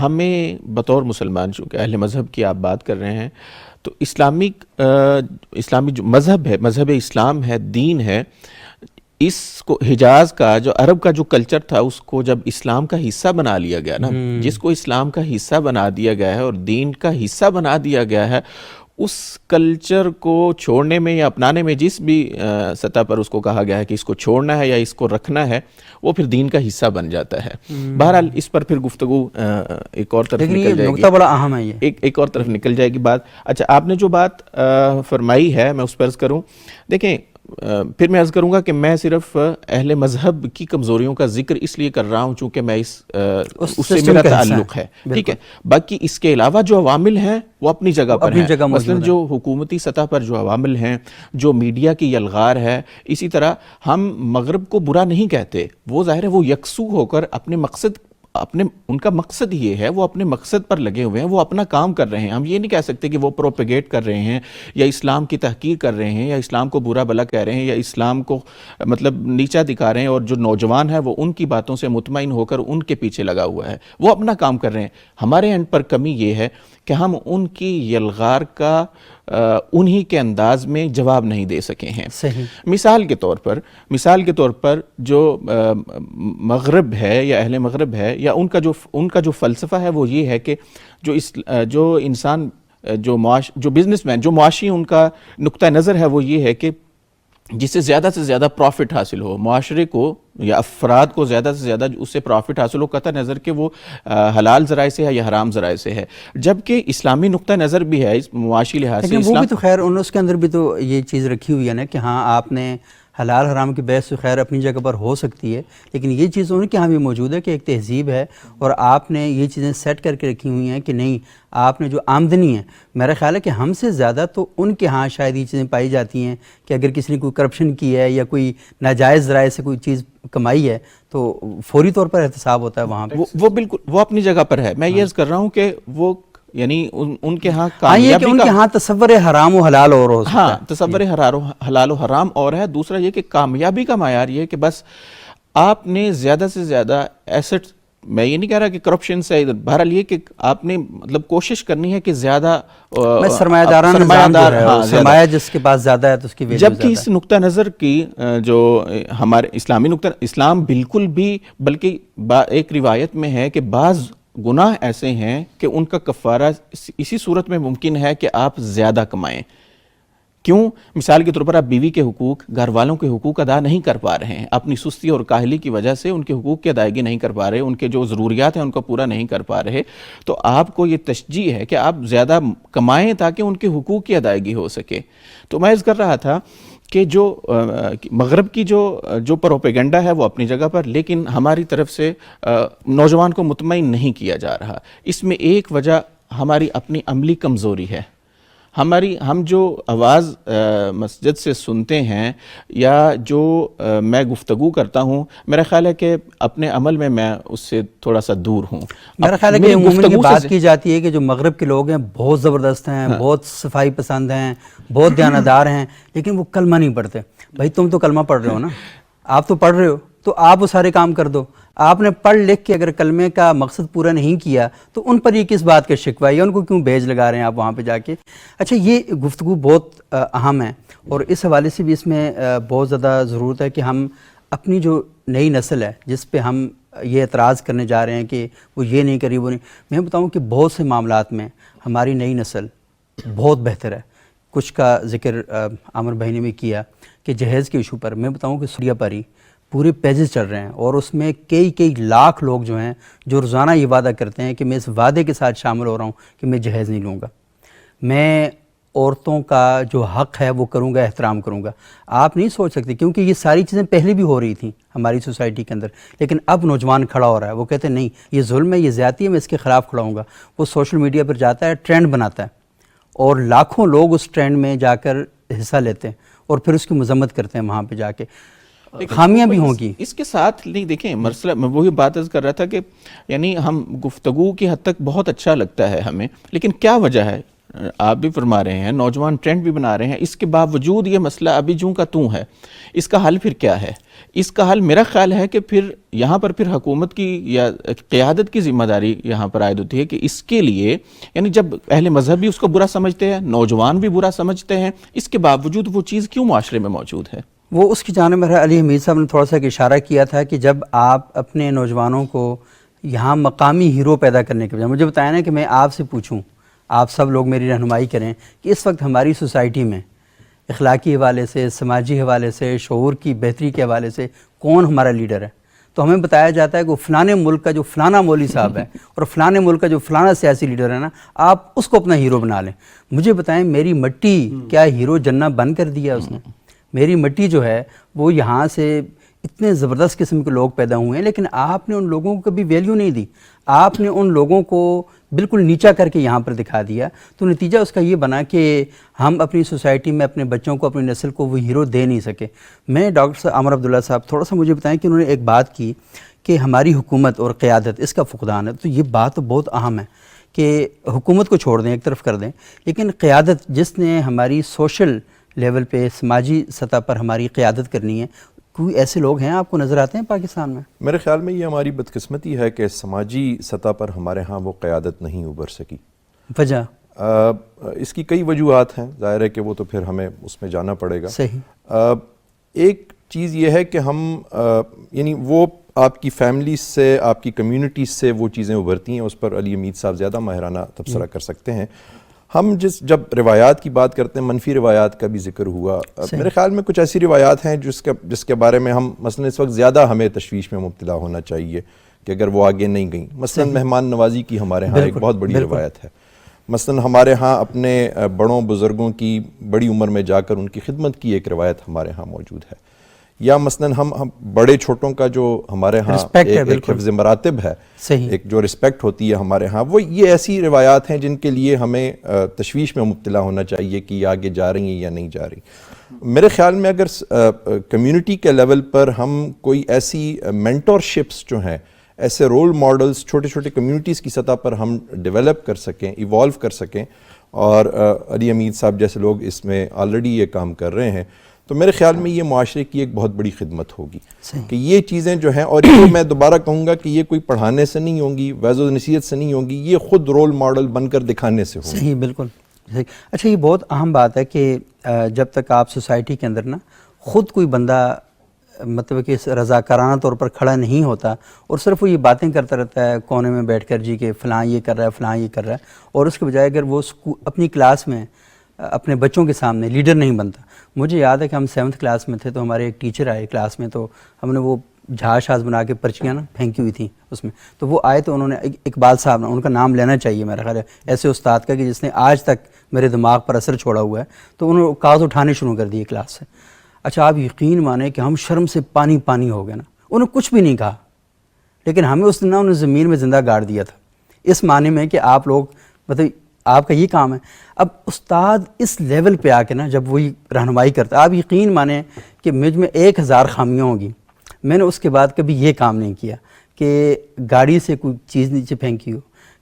ہمیں بطور مسلمان, چونکہ اہل مذہب کی آپ بات کر رہے ہیں, تو اسلامی جو مذہب ہے, مذہب اسلام ہے, دین ہے, اس کو حجاز کا جو عرب کا جو کلچر تھا اس کو جب اسلام کا حصہ بنا لیا گیا نا, جس کو اسلام کا حصہ بنا دیا گیا ہے اور دین کا حصہ بنا دیا گیا ہے, اس کلچر کو چھوڑنے میں یا اپنانے میں جس بھی سطح پر اس کو کہا گیا ہے کہ اس کو چھوڑنا ہے یا اس کو رکھنا ہے, وہ پھر دین کا حصہ بن جاتا ہے. بہرحال اس پر پھر گفتگو ایک اور طرف نکل جائے گی, نقطہ بڑا اہم ہے, یہ ایک اور طرف نکل جائے گی بات. اچھا, آپ نے جو بات فرمائی ہے میں اس پر عرض کروں. دیکھیں, پھر میں عرض کروں گا کہ میں صرف اہل مذہب کی کمزوریوں کا ذکر اس لیے کر رہا ہوں چونکہ میں اس سے میرا تعلق ہے, ٹھیک ہے. باقی اس کے علاوہ جو عوامل ہیں وہ اپنی جگہ پر ہیں. مثلا جو حکومتی سطح پر جو عوامل ہیں, جو میڈیا کی یلغار ہے, اسی طرح ہم مغرب کو برا نہیں کہتے, وہ ظاہر ہے وہ یکسو ہو کر ان کا مقصد یہ ہے, وہ اپنے مقصد پر لگے ہوئے ہیں, وہ اپنا کام کر رہے ہیں. ہم یہ نہیں کہہ سکتے کہ وہ پروپیگیٹ کر رہے ہیں یا اسلام کی تحقیر کر رہے ہیں یا اسلام کو برا بھلا کہہ رہے ہیں یا اسلام کو مطلب نیچا دکھا رہے ہیں, اور جو نوجوان ہے وہ ان کی باتوں سے مطمئن ہو کر ان کے پیچھے لگا ہوا ہے, وہ اپنا کام کر رہے ہیں. ہمارے اینڈ پر کمی یہ ہے کہ ہم ان کی یلغار کا انہی کے انداز میں جواب نہیں دے سکے ہیں. مثال کے طور پر جو مغرب ہے یا اہل مغرب ہے یا ان کا جو فلسفہ ہے وہ یہ ہے کہ جو انسان جو بزنس مین, جو معاشی ان کا نقطہ نظر ہے وہ یہ ہے کہ جس سے زیادہ پروفٹ حاصل ہو، معاشرے کو یا افراد کو زیادہ سے زیادہ اس سے پروفٹ حاصل ہو، قطع نظر کہ وہ حلال ذرائع سے ہے یا حرام ذرائع سے ہے، جبکہ اسلامی نقطہ نظر بھی ہے اس معاشی لحاظ سے. لیکن وہ بھی تو خیر اس کے اندر بھی تو یہ چیز رکھی ہوئی ہے نا کہ ہاں آپ نے حلال حرام کی بحث خیر اپنی جگہ پر ہو سکتی ہے، لیکن یہ چیز ان کے ہاں بھی موجود ہے کہ ایک تہذیب ہے اور آپ نے یہ چیزیں سیٹ کر کے رکھی ہوئی ہیں کہ نہیں، آپ نے جو آمدنی ہے، میرا خیال ہے کہ ہم سے زیادہ تو ان کے ہاں شاید یہ چیزیں پائی جاتی ہیں کہ اگر کسی نے کوئی کرپشن کی ہے یا کوئی ناجائز ذرائع سے کوئی چیز کمائی ہے تو فوری طور پر احتساب ہوتا ہے وہاں پہ. وہ بالکل وہ اپنی جگہ پر ہے. میں یہ عرض کر رہا ہوں کہ وہ یعنی ان کے ہاں یہ کہ ان کے ہاں تصور حرام و حلال اور ہو سکتا ہے. ہاں تصور حلال و حرام اور ہے. دوسرا یہ کہ کامیابی کا معیار یہ ہے کہ بس آپ نے زیادہ سے زیادہ ایسٹ، میں یہ نہیں کہہ رہا کہ کرپشن سے، بہرحال یہ کہ آپ نے مطلب کوشش کرنی ہے کہ زیادہ سرمایہ سرمایہ جس کے پاس زیادہ ہے تو اس کی ویلیو جبکہ اس نقطہ نظر کی جو ہمارے اسلامی نقطہ اسلام بالکل بھی، بلکہ ایک روایت میں ہے کہ بعض گناہ ایسے ہیں کہ ان کا کفارہ اسی صورت میں ممکن ہے کہ آپ زیادہ کمائیں. کیوں؟ مثال کے طور پر آپ بیوی کے حقوق، گھر والوں کے حقوق ادا نہیں کر پا رہے ہیں، اپنی سستی اور کاہلی کی وجہ سے ان کے حقوق کی ادائیگی نہیں کر پا رہے، ان کے جو ضروریات ہیں ان کو پورا نہیں کر پا رہے، تو آپ کو یہ تشجیع ہے کہ آپ زیادہ کمائیں تاکہ ان کے حقوق کی ادائیگی ہو سکے. تو میں عرض کر رہا تھا کہ جو مغرب کی جو پروپیگنڈا ہے وہ اپنی جگہ پر، لیکن ہماری طرف سے نوجوان کو مطمئن نہیں کیا جا رہا. اس میں ایک وجہ ہماری اپنی عملی کمزوری ہے. ہم جو آواز مسجد سے سنتے ہیں یا جو میں گفتگو کرتا ہوں، میرا خیال ہے کہ اپنے عمل میں اس سے تھوڑا سا دور ہوں. میرا خیال ہے کہ عموماً یہ بات کی جاتی ہے کہ جو مغرب کے لوگ ہیں بہت زبردست ہیں، بہت صفائی پسند ہیں، بہت دیانتدار ہیں، لیکن وہ کلمہ نہیں پڑھتے. بھائی تم تو کلمہ پڑھ رہے ہو نا، آپ تو پڑھ رہے ہو تو آپ وہ سارے کام کر دو. آپ نے پڑھ لکھ کے اگر کلمے کا مقصد پورا نہیں کیا تو ان پر یہ کس بات کا شکوہ ہے یا ان کو کیوں بیج لگا رہے ہیں آپ وہاں پہ جا کے. اچھا یہ گفتگو بہت اہم ہے اور اس حوالے سے بھی اس میں بہت زیادہ ضرورت ہے کہ ہم اپنی جو نئی نسل ہے جس پہ ہم یہ اعتراض کرنے جا رہے ہیں کہ وہ یہ نہیں کری وہ نہیں، میں بتاؤں کہ بہت سے معاملات میں ہماری نئی نسل بہت بہتر ہے. کچھ کا ذکر عامر بھائی نے بھی کیا کہ جہیز کے ایشو پر میں بتاؤں کہ سوریا پر ہی پورے پیجز چل رہے ہیں اور اس میں کئی لاکھ لوگ جو ہیں جو روزانہ یہ وعدہ کرتے ہیں کہ میں اس وعدے کے ساتھ شامل ہو رہا ہوں کہ میں جہیز نہیں لوں گا، میں عورتوں کا جو حق ہے وہ کروں گا، احترام کروں گا. آپ نہیں سوچ سکتے کیونکہ یہ ساری چیزیں پہلے بھی ہو رہی تھیں ہماری سوسائٹی کے اندر، لیکن اب نوجوان کھڑا ہو رہا ہے. وہ کہتے ہیں نہیں یہ ظلم ہے، یہ زیادتی ہے، میں اس کے خلاف کھڑا ہوں گا. وہ سوشل میڈیا پر جاتا ہے، ٹرینڈ بناتا ہے اور لاکھوں لوگ اس ٹرینڈ میں جا کر حصہ لیتے ہیں اور پھر اس کی مذمت کرتے ہیں وہاں پہ جا کے. خامیاں بھی ہوں گی اس کے ساتھ. نہیں دیکھیں مسئلہ میں وہی بات عرض کر رہا تھا کہ یعنی ہم گفتگو کی حد تک بہت اچھا لگتا ہے ہمیں، لیکن کیا وجہ ہے؟ آپ بھی فرما رہے ہیں، نوجوان ٹرینڈ بھی بنا رہے ہیں، اس کے باوجود یہ مسئلہ ابھی جوں کا توں ہے. اس کا حل پھر کیا ہے؟ اس کا حل میرا خیال ہے کہ پھر یہاں پر پھر حکومت کی یا قیادت کی ذمہ داری یہاں پر عائد ہوتی ہے کہ اس کے لیے یعنی جب اہل مذہب بھی اس کو برا سمجھتے ہیں، نوجوان بھی برا سمجھتے ہیں، اس کے باوجود وہ چیز کیوں معاشرے میں موجود ہے؟ وہ اس کی جانب میں علی حمید صاحب نے تھوڑا سا اشارہ کیا تھا کہ جب آپ اپنے نوجوانوں کو یہاں مقامی ہیرو پیدا کرنے کے بجائے مجھے بتایا نا کہ میں آپ سے پوچھوں، آپ سب لوگ میری رہنمائی کریں کہ اس وقت ہماری سوسائٹی میں اخلاقی حوالے سے، سماجی حوالے سے، شعور کی بہتری کے حوالے سے کون ہمارا لیڈر ہے، تو ہمیں بتایا جاتا ہے کہ فلانے ملک کا جو فلانا مولوی صاحب ہے اور فلانے ملک کا جو فلانا سیاسی لیڈر ہے نا، آپ اس کو اپنا ہیرو بنا لیں. مجھے بتائیں میری مٹی کیا ہیرو جنہ بن کر دیا اس نے؟ میری مٹی جو ہے وہ یہاں سے اتنے زبردست قسم کے لوگ پیدا ہوئے ہیں، لیکن آپ نے ان لوگوں کو کبھی ویلیو نہیں دی. آپ نے ان لوگوں کو بالکل نیچا کر کے یہاں پر دکھا دیا. تو نتیجہ اس کا یہ بنا کہ ہم اپنی سوسائٹی میں اپنے بچوں کو، اپنی نسل کو وہ ہیرو دے نہیں سکے. میں ڈاکٹر عامر عبداللہ صاحب تھوڑا سا مجھے بتائیں کہ انہوں نے ایک بات کی کہ ہماری حکومت اور قیادت اس کا فقدان ہے. تو یہ بات تو بہت اہم ہے کہ حکومت کو چھوڑ دیں، ایک طرف کر دیں، لیکن قیادت جس نے ہماری سوشل لیول پہ، سماجی سطح پر ہماری قیادت کرنی ہے، کوئی ایسے لوگ ہیں آپ کو نظر آتے ہیں پاکستان میں؟ میرے خیال میں یہ ہماری بدقسمتی ہے کہ سماجی سطح پر ہمارے ہاں وہ قیادت نہیں ابھر سکی. وجہ اس کی کئی وجوہات ہیں، ظاہر ہے کہ وہ تو پھر ہمیں اس میں جانا پڑے گا. صحیح. ایک چیز یہ ہے کہ ہم یعنی وہ آپ کی فیملی سے، آپ کی کمیونٹی سے وہ چیزیں ابھرتی ہیں، اس پر علی حمید صاحب زیادہ ماہرانہ تبصرہ کر سکتے ہیں. ہم جب روایات کی بات کرتے ہیں، منفی روایات کا بھی ذکر ہوا. میرے خیال میں کچھ ایسی روایات ہیں جس کے بارے میں ہم مثلا اس وقت زیادہ ہمیں تشویش میں مبتلا ہونا چاہیے کہ اگر وہ آگے نہیں گئیں. مثلا مہمان نوازی کی ہمارے ہاں ایک بہت بڑی روایت ہے. مثلا ہمارے ہاں اپنے بڑوں بزرگوں کی بڑی عمر میں جا کر ان کی خدمت کی ایک روایت ہمارے ہاں موجود ہے. یا مثلا ہم بڑے چھوٹوں کا جو ہمارے ہاں ایک حفظ مراتب ہے، ایک جو رسپیکٹ ہوتی ہے ہمارے ہاں، وہ یہ ایسی روایات ہیں جن کے لیے ہمیں تشویش میں مبتلا ہونا چاہیے کہ یہ آگے جا رہی ہیں یا نہیں جا رہی. میرے خیال میں اگر کمیونٹی کے لیول پر ہم کوئی ایسی مینٹورشپس جو ہیں، ایسے رول ماڈلز چھوٹے چھوٹے کمیونٹیز کی سطح پر ہم ڈیولپ کر سکیں، ایوالو کر سکیں، اور علی حمید صاحب جیسے لوگ اس میں آلریڈی یہ کام کر رہے ہیں، تو میرے خیال میں یہ معاشرے کی ایک بہت بڑی خدمت ہوگی کہ یہ چیزیں جو ہیں، اور یہ میں دوبارہ کہوں گا کہ یہ کوئی پڑھانے سے نہیں ہوں گی، وعظ و نصیحت سے نہیں ہوں گی، یہ خود رول ماڈل بن کر دکھانے سے ہوں گی. صحیح، بالکل صحیح. اچھا، یہ بہت اہم بات ہے کہ جب تک آپ سوسائٹی کے اندر نا خود کوئی بندہ مطلب کہ رضاکارانہ طور پر کھڑا نہیں ہوتا اور صرف وہ یہ باتیں کرتا رہتا ہے کونے میں بیٹھ کر جی کہ فلاں یہ کر رہا ہے، فلاں یہ کر رہا ہے، اور اس کے بجائے اگر وہ اپنی کلاس میں اپنے بچوں کے سامنے لیڈر نہیں بنتا. مجھے یاد ہے کہ ہم 7th کلاس میں تھے تو ہمارے ایک ٹیچر آئے کلاس میں، تو ہم نے وہ جہاز بنا کے پرچیاں نا پھینکی ہوئی تھیں اس میں، تو وہ آئے تو انہوں نے اقبال صاحب نے، ان کا نام لینا چاہیے میرا خیال ہے ایسے استاد کا کہ جس نے آج تک میرے دماغ پر اثر چھوڑا ہوا ہے، تو انہوں نے کاغذ اٹھانے شروع کر دیے کلاس سے. اچھا، آپ یقین مانیں کہ ہم شرم سے پانی پانی ہو گئے نا. انہوں نے کچھ بھی نہیں کہا، لیکن ہمیں اس دن انہوں نے زمین میں زندہ گاڑ دیا تھا، اس معنی میں کہ آپ لوگ مطلب آپ کا یہ کام ہے. اب استاد اس لیول پہ آ کے نا جب وہی رہنمائی کرتا، آپ یقین مانیں کہ مجھ میں 1000 خامیاں ہوں گی، میں نے اس کے بعد کبھی یہ کام نہیں کیا کہ گاڑی سے کوئی چیز نیچے پھینکی ہو،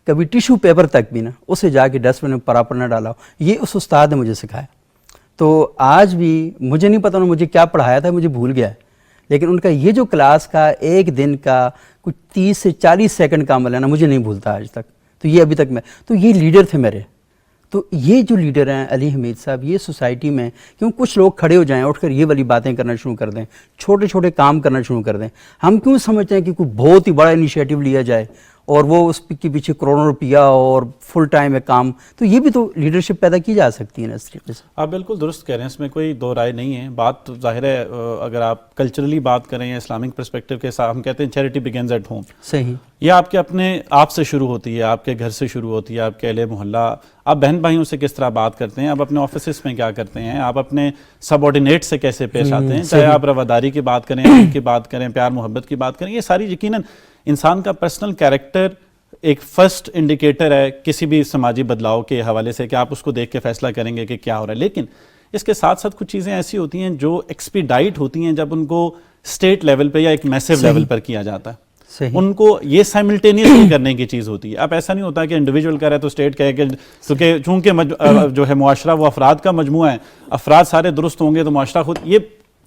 کبھی ٹیشو پیپر تک بھی نا اسے جا کے ڈسٹ بن میں پراپر نہ ڈالا ہو. یہ اس استاد نے مجھے سکھایا. تو آج بھی مجھے نہیں پتا انہوں نے مجھے کیا پڑھایا تھا، مجھے بھول گیا ہے، لیکن ان کا یہ جو کلاس کا ایک دن کا کچھ 30 سے 40 سیکنڈ کا عمل ہے نا، مجھے نہیں بھولتا آج تک. تو یہ ابھی تک تو یہ لیڈر تھے میرے. تو یہ جو لیڈر ہیں علی حمید صاحب، یہ سوسائٹی میں کیوں کچھ لوگ کھڑے ہو جائیں، اٹھ کر یہ والی باتیں کرنا شروع کر دیں، چھوٹے چھوٹے کام کرنا شروع کر دیں. ہم کیوں سمجھتے ہیں کہ کوئی بہت ہی بڑا انیشیٹو لیا جائے اور وہ اس کے پیچھے کروڑوں روپیہ اور فل ٹائم ہے کام، تو یہ بھی تو لیڈرشپ پیدا کی جا سکتی ہے نا اس طریقے سے. آپ بالکل درست کہہ رہے ہیں، اس میں کوئی دو رائے نہیں ہے. بات ظاہر ہے اگر آپ کلچرلی بات کریں یا اسلامک پرسپیکٹو کے ساتھ، ہم کہتے ہیں چیریٹی بگنز ایٹ ہوم. صحیح. یہ آپ کے اپنے آپ سے شروع ہوتی ہے، آپ کے گھر سے شروع ہوتی ہے، آپ کے اہل محلہ، آپ بہن بھائیوں سے کس طرح بات کرتے ہیں، آپ اپنے آفیسز میں کیا کرتے ہیں، آپ اپنے سب آرڈینیٹ سے کیسے پیش آتے ہیں، چاہے آپ رواداری کی بات کریں، عقل کی بات کریں، پیار محبت کی بات کریں، یہ ساری یقیناً انسان کا پرسنل کیریکٹر ایک فرسٹ انڈیکیٹر ہے کسی بھی سماجی بدلاؤ کے حوالے سے کہ آپ اس کو دیکھ کے فیصلہ کریں گے کہ کیا ہو رہا ہے. لیکن اس کے ساتھ ساتھ کچھ چیزیں ایسی ہوتی ہیں جو ایکسپیڈائٹ ہوتی ہیں جب ان کو اسٹیٹ لیول پہ یا ایک میسو لیول پر کیا جاتا ہے. ان کو یہ سائملٹینیسلی کرنے کی چیز ہوتی ہے. اب ایسا نہیں ہوتا کہ انڈیویجول کر رہا ہے تو اسٹیٹ کہے کہ چونکہ جو ہے معاشرہ وہ افراد کا مجموعہ ہے، افراد سارے درست ہوں گے تو معاشرہ خود، یہ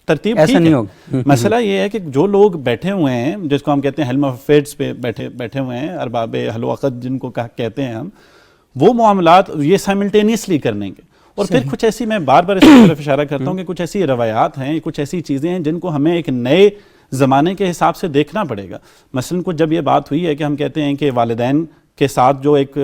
ترتیب ایسا نہیں ہوگا. مسئلہ یہ ہے کہ جو لوگ بیٹھے ہوئے ہیں جس کو ہم کہتے ہیں ہیلم آف افیئرز پہ بیٹھے ہوئے ہیں، ارباب حل و عقد جن کو کہتے ہیں ہم، وہ معاملات یہ سائملٹینیسلی کرنے کے. اور پھر کچھ ایسی، میں بار بار اس کی طرف اشارہ کرتا ہوں کہ کچھ ایسی روایات ہیں، کچھ ایسی چیزیں ہیں جن کو ہمیں ایک نئے زمانے کے حساب سے دیکھنا پڑے گا. مثلا کچھ جب یہ بات ہوئی ہے کہ ہم کہتے ہیں کہ والدین کے ساتھ جو ایک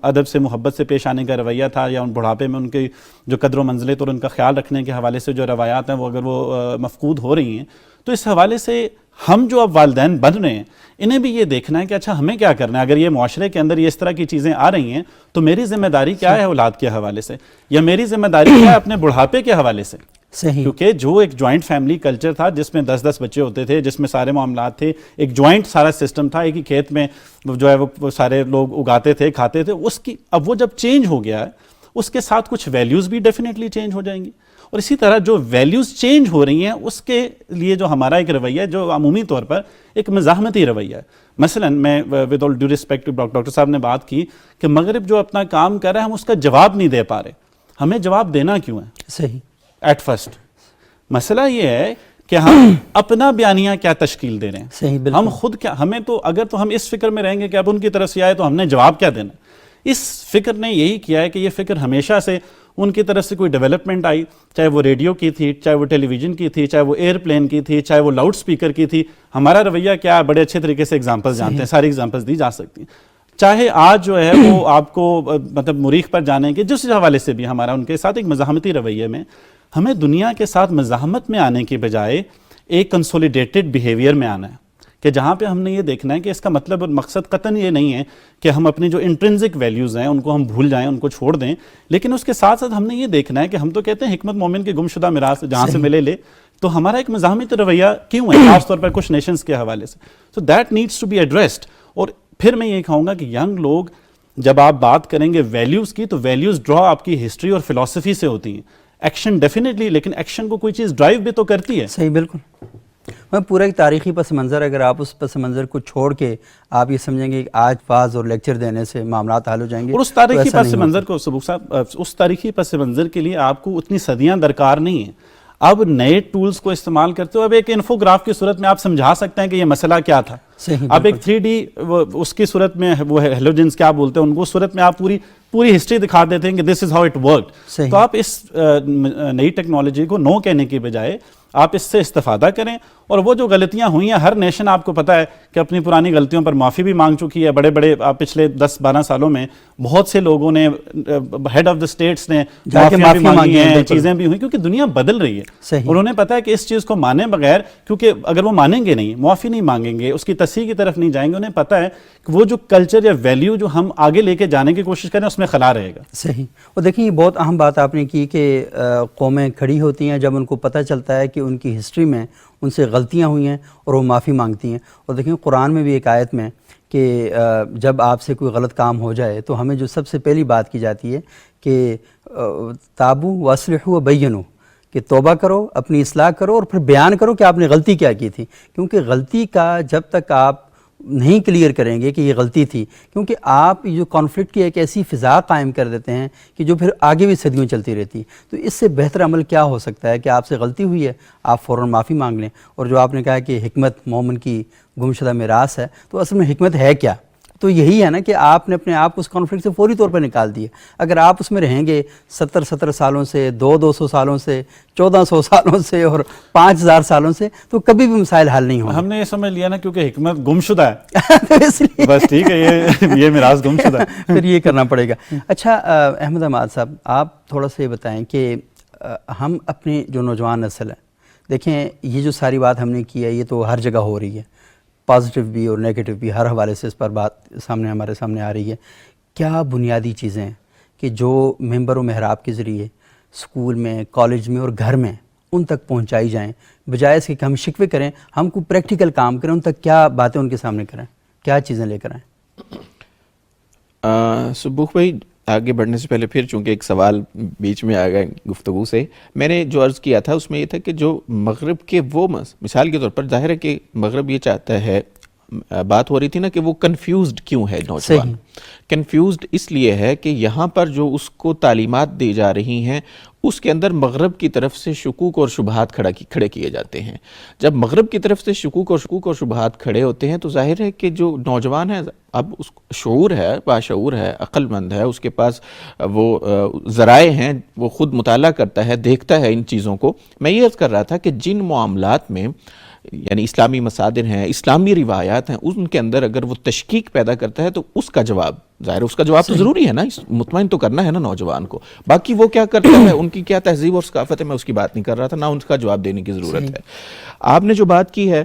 ادب سے محبت سے پیش آنے کا رویہ تھا، یا ان بڑھاپے میں ان کی جو قدر و منزلت اور ان کا خیال رکھنے کے حوالے سے جو روایات ہیں وہ اگر وہ مفقود ہو رہی ہیں، تو اس حوالے سے ہم جو اب والدین بن رہے ہیں انہیں بھی یہ دیکھنا ہے کہ اچھا ہمیں کیا کرنا ہے. اگر یہ معاشرے کے اندر یہ اس طرح کی چیزیں آ رہی ہیں تو میری ذمہ داری کیا ہے اولاد کے حوالے سے، یا میری ذمہ داری کیا ہے اپنے بڑھاپے کے حوالے سے. کیونکہ جو ایک جوائنٹ فیملی کلچر تھا جس میں 10 بچے ہوتے تھے، جس میں سارے معاملات تھے، ایک جوائنٹ سارا سسٹم تھا، ایک ہی کھیت میں جو ہے وہ سارے لوگ اگاتے تھے، کھاتے تھے، اس کی اب وہ جب چینج ہو گیا ہے اس کے ساتھ کچھ ویلیوز بھی ڈیفینیٹلی چینج ہو جائیں گی. اور اسی طرح جو ویلیوز چینج ہو رہی ہیں اس کے لیے جو ہمارا ایک رویہ ہے جو عمومی طور پر ایک مزاحمتی رویہ ہے. مثلا میں with all due respect doctor صاحب نے بات کی کہ مغرب جو اپنا کام کر رہا ہے ہم اس کا جواب نہیں دے پا رہے. ہمیں جواب دینا کیوں ہے؟ صحیح. ایٹ فرسٹ مسئلہ یہ ہے کہ ہم اپنا بیانیہ کیا تشکیل دے رہے ہیں. صحیح. ہم خود کیا، ہمیں تو اگر تو ہم اس فکر میں رہیں گے کہ اب ان کی طرف سے آئے تو ہم نے جواب کیا دینا. اس فکر نے یہی کیا ہے کہ یہ فکر ہمیشہ سے ان کی طرف سے کوئی ڈیولپمنٹ آئی، چاہے وہ ریڈیو کی تھی، چاہے وہ ٹیلی ویژن کی تھی، چاہے وہ ایئر پلین کی تھی، چاہے وہ لاؤڈ سپیکر کی تھی. ہمارا رویہ کیا ہے؟ بڑے اچھے طریقے سے ایگزامپلز جانتے ہیں، ساری ایگزامپلز دی جا سکتی ہیں. چاہے آج جو ہے وہ آپ کو مطلب مریخ پر جانے کے جس حوالے سے بھی ہمارا ان کے ساتھ ایک مزاحمتی رویے میں، ہمیں دنیا کے ساتھ مزاحمت میں آنے کے بجائے ایک کنسولیڈیٹڈ بیہیویئر میں آنا ہے، کہ جہاں پہ ہم نے یہ دیکھنا ہے کہ اس کا مطلب اور مقصد قطعاً یہ نہیں ہے کہ ہم اپنی جو انٹرنزک ویلیوز ہیں ان کو ہم بھول جائیں، ان کو چھوڑ دیں، لیکن اس کے ساتھ ساتھ ہم نے یہ دیکھنا ہے کہ ہم تو کہتے ہیں حکمت مومن کے گمشدہ میراث جہاں سے ملے لے، تو ہمارا ایک مزاحمتی رویہ کیوں ہے خاص طور پر کچھ نیشنز کے حوالے سے. So that needs to be addressed. اور پھر میں یہ کہوں گا کہ ینگ لوگ جب آپ بات کریں گے ویلیوز کی، تو ویلیوز ڈرا آپ کی ہسٹری اور فلاسفی سے ہوتی ہیں. ایکشن ڈیفینیٹلی، لیکن ایکشن کو کوئی چیز ڈرائیو بھی تو کرتی ہے. صحیح، بالکل. میں پورا ایک تاریخی پس منظر، اگر آپ اس پس منظر کو چھوڑ کے آپ یہ سمجھیں گے کہ آج واز اور لیکچر دینے سے معاملات حل ہو جائیں گے، اور اس تاریخی پس منظر کو صبوح صاحب، اس تاریخی پس منظر کے لیے آپ کو اتنی صدیاں درکار نہیں ہیں. اب نئے ٹولز کو استعمال کرتے ہو، اب ایک انفوگراف کی صورت میں آپ سمجھا سکتے ہیں کہ یہ مسئلہ کیا تھا. اب ایک 3D اس کی صورت میں وہ ہیلوجنس کیا بولتے ہیں ان کو، صورت میں آپ پوری ہسٹری دکھا دیتے ہیں کہ دس از ہاؤ اٹ ورکڈ. تو آپ اس نئی ٹیکنالوجی کو نو کہنے کی بجائے آپ اس سے استفادہ کریں. اور وہ جو غلطیاں ہوئی ہیں، ہر نیشن آپ کو پتہ ہے کہ اپنی پرانی غلطیوں پر معافی بھی مانگ چکی ہے. بڑے پچھلے 10-12 سالوں میں بہت سے لوگوں نے، ہیڈ آف دا اسٹیٹس نے معافیاں بھی مانگی ہیں، چیزیں بھی ہوئی، کیونکہ دنیا بدل رہی ہے. انہوں نے پتہ ہے کہ اس چیز کو مانے بغیر، کیونکہ اگر وہ مانیں گے نہیں، معافی نہیں مانگیں گے، اس کی تصحیح کی طرف نہیں جائیں گے، انہیں پتہ ہے کہ وہ جو کلچر یا ویلیو جو ہم آگے لے کے جانے کی کوشش کریں اس میں خلا رہے گا. صحیح. اور دیکھیں یہ بہت اہم بات آپ نے کی کہ قومیں کھڑی ہوتی ہیں جب ان کو پتہ چلتا ہے کہ ان کی ہسٹری میں ان سے غلطیاں ہوئی ہیں اور وہ معافی مانگتی ہیں. اور دیکھیں قرآن میں بھی ایک آیت میں کہ جب آپ سے کوئی غلط کام ہو جائے تو ہمیں جو سب سے پہلی بات کی جاتی ہے کہ تابو واصلحوا وبینوا، کہ توبہ کرو، اپنی اصلاح کرو اور پھر بیان کرو کہ آپ نے غلطی کیا کی تھی. کیونکہ غلطی کا جب تک آپ نہیں کلیئر کریں گے کہ یہ غلطی تھی، کیونکہ آپ جو کانفلکٹ کی ایک ایسی فضا قائم کر دیتے ہیں کہ جو پھر آگے بھی صدیوں چلتی رہتی ہے. تو اس سے بہتر عمل کیا ہو سکتا ہے کہ آپ سے غلطی ہوئی ہے، آپ فوراً معافی مانگ لیں. اور جو آپ نے کہا کہ حکمت مومن کی گمشدہ میراث ہے، تو اصل میں حکمت ہے کیا؟ تو یہی ہے نا کہ آپ نے اپنے آپ کو اس کانفلکٹ سے فوری طور پر نکال دیا. اگر آپ اس میں رہیں گے 70 سالوں سے، 200 سالوں سے، 1400 سالوں سے اور 5000 سالوں سے، تو کبھی بھی مسائل حل نہیں ہوں گے. ہم نے یہ سمجھ لیا نا کیونکہ حکمت گمشدہ ہے بس ٹھیک ہے، یہ میراث گمشدہ ہے. پھر یہ کرنا پڑے گا. اچھا احمد عماد صاحب، آپ تھوڑا سا یہ بتائیں کہ ہم اپنی جو نوجوان نسل ہے، دیکھیں یہ جو ساری بات ہم نے کی ہے یہ تو ہر جگہ ہو رہی ہے، پازیٹیو بھی اور نیگیٹو بھی، ہر حوالے سے اس پر بات ہمارے سامنے آ رہی ہے. کیا بنیادی چیزیں ہیں کہ جو ممبر و محراب کے ذریعے اسکول میں، کالج میں اور گھر میں ان تک پہنچائی جائیں، بجائے اس کے کہ ہم شکوے کریں، ہم کو پریکٹیکل کام کریں، ان تک کیا باتیں ان کے سامنے کریں، کیا چیزیں لے کر آئیں؟ صبوح بھائی، آگے بڑھنے سے پہلے پھر چونکہ ایک سوال بیچ میں آ گیا گفتگو سے، میں نے جو عرض کیا تھا اس میں یہ تھا کہ جو مغرب کے وہ مثال کے طور پر ظاہر ہے کہ مغرب یہ چاہتا ہے، بات ہو رہی تھی نا کہ وہ کنفیوزڈ کیوں ہے نوجوان. کنفیوزڈ اس لیے ہے کہ یہاں پر جو اس کو تعلیمات دی جا رہی ہیں اس کے اندر مغرب کی طرف سے شکوک اور شبہات کھڑے کیے جاتے ہیں. جب مغرب کی طرف سے شکوک اور شبہات کھڑے ہوتے ہیں تو ظاہر ہے کہ جو نوجوان ہے اب اس شعور ہے، باشعور ہے، عقل مند ہے، اس کے پاس وہ ذرائع ہیں، وہ خود مطالعہ کرتا ہے، دیکھتا ہے ان چیزوں کو. میں یہ عرض کر رہا تھا کہ جن معاملات میں یعنی اسلامی مصادر ہیں، اسلامی روایات ہیں، ان کے اندر اگر وہ تشکیک پیدا کرتا ہے تو اس کا جواب ظاہر، اس کا جواب تو ضروری ہے نا، مطمئن تو کرنا ہے نا نوجوان کو. باقی وہ کیا کرتا ہے، ان کی کیا تہذیب اور ثقافت ہے، میں اس کی بات نہیں کر رہا تھا، نہ ان کا جواب دینے کی ضرورت ہے. آپ نے جو بات کی ہے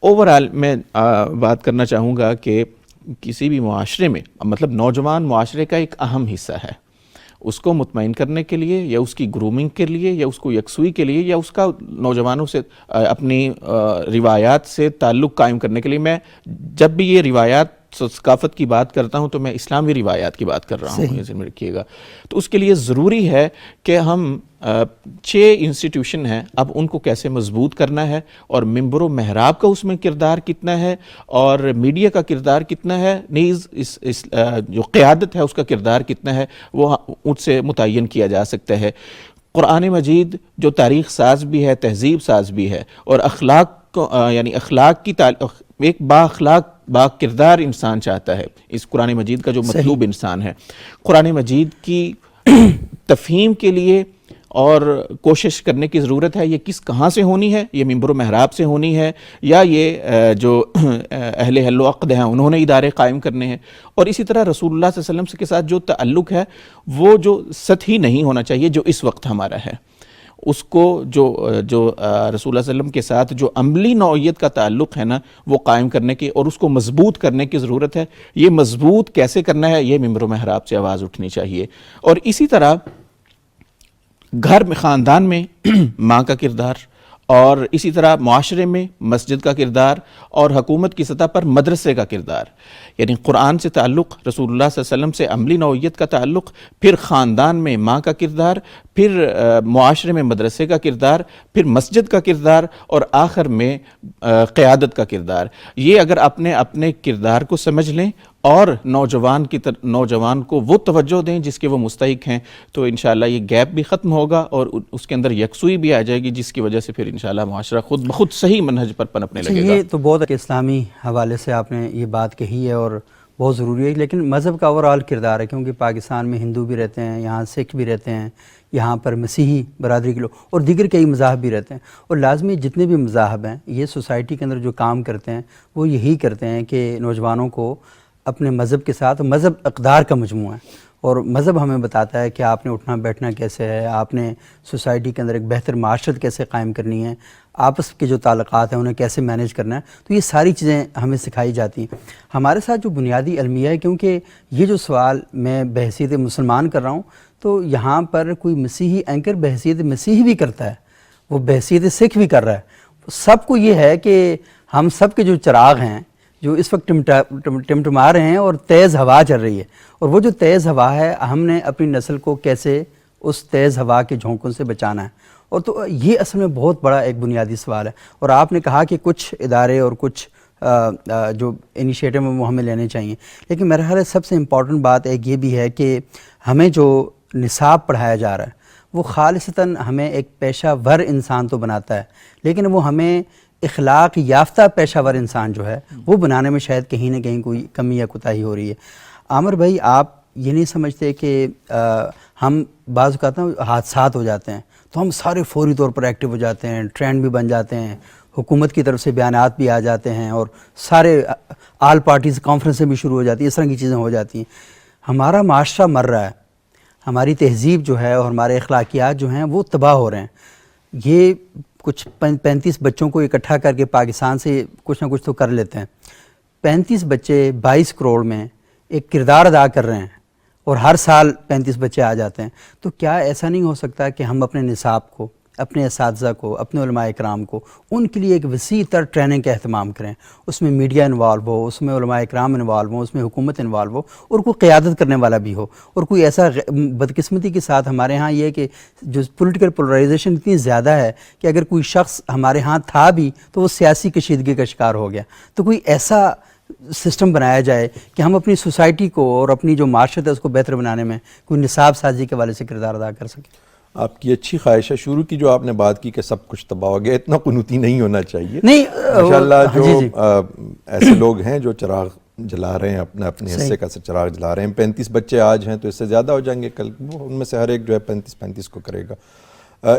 اوورآل میں بات کرنا چاہوں گا کہ کسی بھی معاشرے میں، مطلب نوجوان معاشرے کا ایک اہم حصہ ہے. اس کو مطمئن کرنے کے لیے یا اس کی گرومنگ کے لیے یا اس کو یکسوئی کے لیے یا اس کا نوجوانوں سے اپنی روایات سے تعلق قائم کرنے کے لیے، میں جب بھی یہ روایات ثقافت کی بات کرتا ہوں تو میں اسلامی روایات کی بات کر رہا ہوں، یہ ذہن میں رکھیے گا. تو اس کے لیے ضروری ہے کہ ہم 6 انسٹیٹیوشن ہیں، اب ان کو کیسے مضبوط کرنا ہے، اور ممبر و محراب کا اس میں کردار کتنا ہے اور میڈیا کا کردار کتنا ہے، نیز اس جو قیادت ہے اس کا کردار کتنا ہے، وہ ان سے متعین کیا جا سکتا ہے. قرآن مجید جو تاریخ ساز بھی ہے، تہذیب ساز بھی ہے، اور اخلاق کو یعنی اخلاق کی ایک با کردار انسان چاہتا ہے. اس قرآن مجید کا جو مطلوب انسان ہے، قرآن مجید کی تفہیم کے لیے اور کوشش کرنے کی ضرورت ہے. یہ کہاں سے ہونی ہے؟ یہ منبر و محراب سے ہونی ہے یا یہ جو اہل حل و عقد ہیں انہوں نے ادارے قائم کرنے ہیں؟ اور اسی طرح رسول اللہ صلی اللہ علیہ وسلم کے ساتھ جو تعلق ہے وہ جو سطحی نہیں ہونا چاہیے جو اس وقت ہمارا ہے. اس کو جو رسول اللہ صلی اللہ علیہ وسلم کے ساتھ جو عملی نوعیت کا تعلق ہے نا وہ قائم کرنے کی اور اس کو مضبوط کرنے کی ضرورت ہے. یہ مضبوط کیسے کرنا ہے؟ یہ منبر و محراب سے آواز اٹھنی چاہیے. اور اسی طرح گھر میں خاندان میں ماں کا کردار، اور اسی طرح معاشرے میں مسجد کا کردار، اور حکومت کی سطح پر مدرسے کا کردار. یعنی قرآن سے تعلق، رسول اللہ صلی اللہ علیہ وسلم سے عملی نوعیت کا تعلق، پھر خاندان میں ماں کا کردار، پھر معاشرے میں مدرسے کا کردار، پھر مسجد کا کردار، اور آخر میں قیادت کا کردار. یہ اگر اپنے کردار کو سمجھ لیں اور نوجوان کو وہ توجہ دیں جس کے وہ مستحق ہیں، تو انشاءاللہ یہ گیپ بھی ختم ہوگا اور اس کے اندر یکسوئی بھی آ جائے گی، جس کی وجہ سے پھر انشاءاللہ معاشرہ خود بخود صحیح منہج پر پنپنے لگے گا. یہ تو بہت اسلامی حوالے سے آپ نے یہ بات کہی ہے اور بہت ضروری ہے. لیکن مذہب کا اوور آل کردار ہے، کیونکہ پاکستان میں ہندو بھی رہتے ہیں، یہاں سکھ بھی رہتے ہیں، یہاں پر مسیحی برادری کے لوگ اور دیگر کئی مذاہب بھی رہتے ہیں. اور لازمی جتنے بھی مذاہب ہیں یہ سوسائٹی کے اندر جو کام کرتے ہیں وہ یہی کرتے ہیں کہ نوجوانوں کو اپنے مذہب کے ساتھ، مذہب اقدار کا مجموعہ ہے اور مذہب ہمیں بتاتا ہے کہ آپ نے اٹھنا بیٹھنا کیسے ہے، آپ نے سوسائٹی کے اندر ایک بہتر معاشرت کیسے قائم کرنی ہے، آپس کے جو تعلقات ہیں انہیں کیسے مینیج کرنا ہے. تو یہ ساری چیزیں ہمیں سکھائی جاتی ہیں. ہمارے ساتھ جو بنیادی المیہ ہے، کیونکہ یہ جو سوال میں بحیثیت مسلمان کر رہا ہوں تو یہاں پر کوئی مسیحی اینکر بحیثیت مسیحی بھی کرتا ہے، وہ بحیثیت سکھ بھی کر رہا ہے. سب کو یہ ہے کہ ہم سب کے جو چراغ ہیں جو اس وقت ٹمٹما رہے ہیں اور تیز ہوا چل رہی ہے، اور وہ جو تیز ہوا ہے ہم نے اپنی نسل کو کیسے اس تیز ہوا کے جھونکوں سے بچانا ہے. اور تو یہ اصل میں بہت بڑا ایک بنیادی سوال ہے. اور آپ نے کہا کہ کچھ ادارے اور کچھ جو انیشیٹو ہیں وہ ہمیں لینے چاہیے، لیکن میرا خیال ہے سب سے امپورٹنٹ بات ایک یہ بھی ہے کہ ہمیں جو نصاب پڑھایا جا رہا ہے وہ خالصتاً ہمیں ایک پیشہ ور انسان تو بناتا ہے، لیکن وہ ہمیں اخلاق یافتہ پیشہ ور انسان جو ہے وہ بنانے میں شاید کہیں نہ کہیں کوئی کمی یا کوتاہی ہو رہی ہے. عامر بھائی، آپ یہ نہیں سمجھتے کہ ہم بعض اوقات حادثات ہو جاتے ہیں تو ہم سارے فوری طور پر ایکٹیو ہو جاتے ہیں، ٹرینڈ بھی بن جاتے ہیں، حکومت کی طرف سے بیانات بھی آ جاتے ہیں اور سارے آل پارٹیز کانفرنسیں بھی شروع ہو جاتی ہیں، اس طرح کی چیزیں ہو جاتی ہیں. ہمارا معاشرہ مر رہا ہے، ہماری تہذیب جو ہے اور ہمارے اخلاقیات جو ہیں وہ تباہ ہو رہے ہیں. یہ کچھ 35 بچوں کو اکٹھا کر کے پاکستان سے کچھ نہ کچھ تو کر لیتے ہیں. 35 بچے 22 کروڑ میں ایک کردار ادا کر رہے ہیں اور ہر سال 35 بچے آ جاتے ہیں. تو کیا ایسا نہیں ہو سکتا کہ ہم اپنے نصاب کو، اپنے اساتذہ کو، اپنے علماء اکرام کو ان کے لیے ایک وسیع تر ٹریننگ کا اہتمام کریں، اس میں میڈیا انوالو ہو، اس میں علماء اکرام انوالو ہوں، اس میں حکومت انوالو ہو اور کوئی قیادت کرنے والا بھی ہو. اور کوئی ایسا بدقسمتی کے ساتھ ہمارے ہاں یہ ہے کہ جو پولیٹیکل پولرائزیشن اتنی زیادہ ہے کہ اگر کوئی شخص ہمارے ہاں تھا بھی تو وہ سیاسی کشیدگی کا شکار ہو گیا. تو کوئی ایسا سسٹم بنایا جائے کہ ہم اپنی سوسائٹی کو اور اپنی جو معاشرت ہے اس کو بہتر بنانے میں کوئی نصاب سازی کے والے سے کردار ادا کر سکیں. آپ کی اچھی خواہش ہے. شروع کی جو آپ نے بات کی کہ سب کچھ تباہ ہو گیا، اتنا قنوطی نہیں ہونا چاہیے. نہیں، ماشاءاللہ جو ایسے لوگ ہیں جو چراغ جلا رہے ہیں، اپنے حصے کا چراغ جلا رہے ہیں. 35 بچے آج ہیں تو اس سے زیادہ ہو جائیں گے کل، ان میں سے ہر ایک جو ہے 35 کو کرے گا.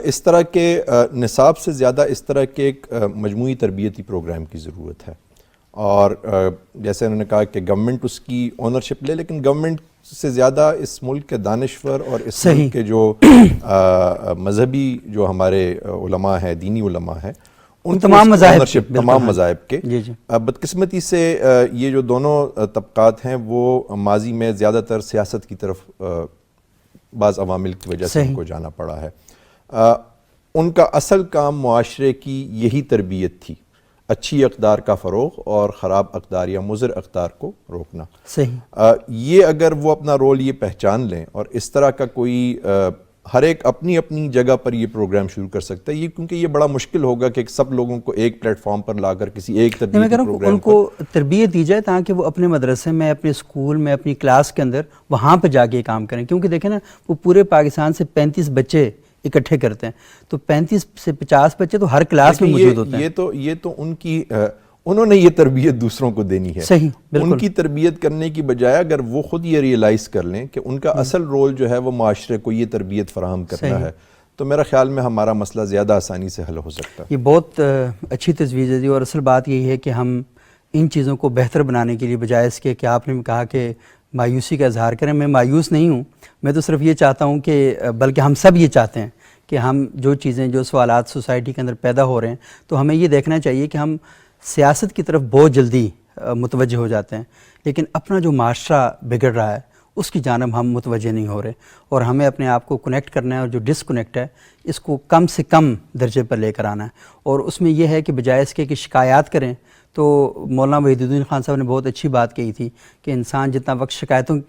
اس طرح کے نصاب سے زیادہ اس طرح کے ایک مجموعی تربیتی پروگرام کی ضرورت ہے. اور جیسے انہوں نے کہا کہ گورنمنٹ اس کی اونرشپ لے، لیکن گورنمنٹ سے زیادہ اس ملک کے دانشور اور اس ملک کے جو مذہبی جو ہمارے علماء ہیں، دینی علماء ہیں، ان تمام مذاہب کے. بدقسمتی سے یہ جو دونوں طبقات ہیں وہ ماضی میں زیادہ تر سیاست کی طرف بعض عوامل کی وجہ سے ان کو جانا پڑا ہے. ان کا اصل کام معاشرے کی یہی تربیت تھی، اچھی اقدار کا فروغ اور خراب اقدار یا مضر اقدار کو روکنا. یہ اگر وہ اپنا رول یہ پہچان لیں اور اس طرح کا کوئی ہر ایک اپنی اپنی جگہ پر یہ پروگرام شروع کر سکتا ہے. یہ کیونکہ یہ بڑا مشکل ہوگا کہ سب لوگوں کو ایک پلیٹ فارم پر لا کر کسی ایک تربیتی پروگرام ان کو تربیت دی جائے تاکہ وہ اپنے مدرسے میں، اپنے اسکول میں، اپنی کلاس کے اندر وہاں پہ جا کے کام کریں. کیونکہ دیکھیں نا، وہ پورے پاکستان سے 35 بچے اکٹھے کرتے ہیں تو 35 سے 50 بچے تو ہر کلاس میں موجود ہوتے ہیں. یہ تو ان کی انہوں نے یہ تربیت دوسروں کو دینی ہے. صحیح، بالکل. ان کی تربیت کرنے کی بجائے اگر وہ خود یہ ریئلائز کر لیں کہ ان کا اصل رول جو ہے وہ معاشرے کو یہ تربیت فراہم کرنا ہے، تو میرا خیال میں ہمارا مسئلہ زیادہ آسانی سے حل ہو سکتا ہے. یہ بہت اچھی تجویز ہے جی، اور اصل بات یہی ہے کہ ہم ان چیزوں کو بہتر بنانے کے لیے بجائے اس کے کہ آپ نے کہا کہ مایوسی کا اظہار کریں، میں مایوس نہیں ہوں، میں تو صرف یہ چاہتا ہوں کہ بلکہ ہم سب یہ چاہتے ہیں کہ ہم جو چیزیں جو سوالات سوسائٹی کے اندر پیدا ہو رہے ہیں تو ہمیں یہ دیکھنا چاہیے کہ ہم سیاست کی طرف بہت جلدی متوجہ ہو جاتے ہیں، لیکن اپنا جو معاشرہ بگڑ رہا ہے اس کی جانب ہم متوجہ نہیں ہو رہے، اور ہمیں اپنے آپ کو کنیکٹ کرنا ہے، اور جو ڈسکنیکٹ ہے اس کو کم سے کم درجے پر لے کر آنا ہے. اور اس میں یہ ہے کہ بجائے اس کے کہ شکایات کریں، تو مولانا وحید الدین خان صاحب نے بہت اچھی بات کہی تھی کہ انسان جتنا وقت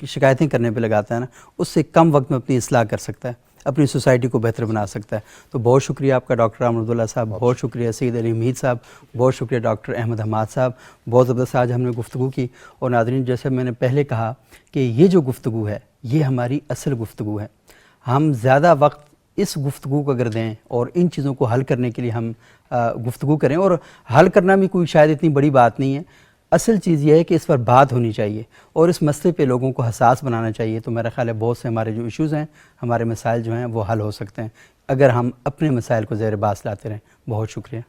شکایتیں کرنے پہ لگاتا ہے نا، اس سے کم وقت میں اپنی اصلاح کر سکتا ہے، اپنی سوسائٹی کو بہتر بنا سکتا ہے. تو بہت شکریہ آپ کا ڈاکٹر احمد اللہ صاحب، بہت شکریہ سید علی حمید صاحب، بہت شکریہ ڈاکٹر احمد حماد صاحب. بہت زبردست آج ہم نے گفتگو کی. اور ناظرین، جیسے میں نے پہلے کہا کہ یہ جو گفتگو ہے یہ ہماری اصل گفتگو ہے. ہم زیادہ وقت اس گفتگو کو اگر دیں اور ان چیزوں کو حل کرنے کے لیے ہم گفتگو کریں، اور حل کرنا بھی کوئی شاید اتنی بڑی بات نہیں ہے، اصل چیز یہ ہے کہ اس پر بات ہونی چاہیے اور اس مسئلے پہ لوگوں کو حساس بنانا چاہیے. تو میرا خیال ہے بہت سے ہمارے جو ایشوز ہیں، ہمارے مسائل جو ہیں وہ حل ہو سکتے ہیں اگر ہم اپنے مسائل کو زیر باس لاتے رہیں. بہت شکریہ.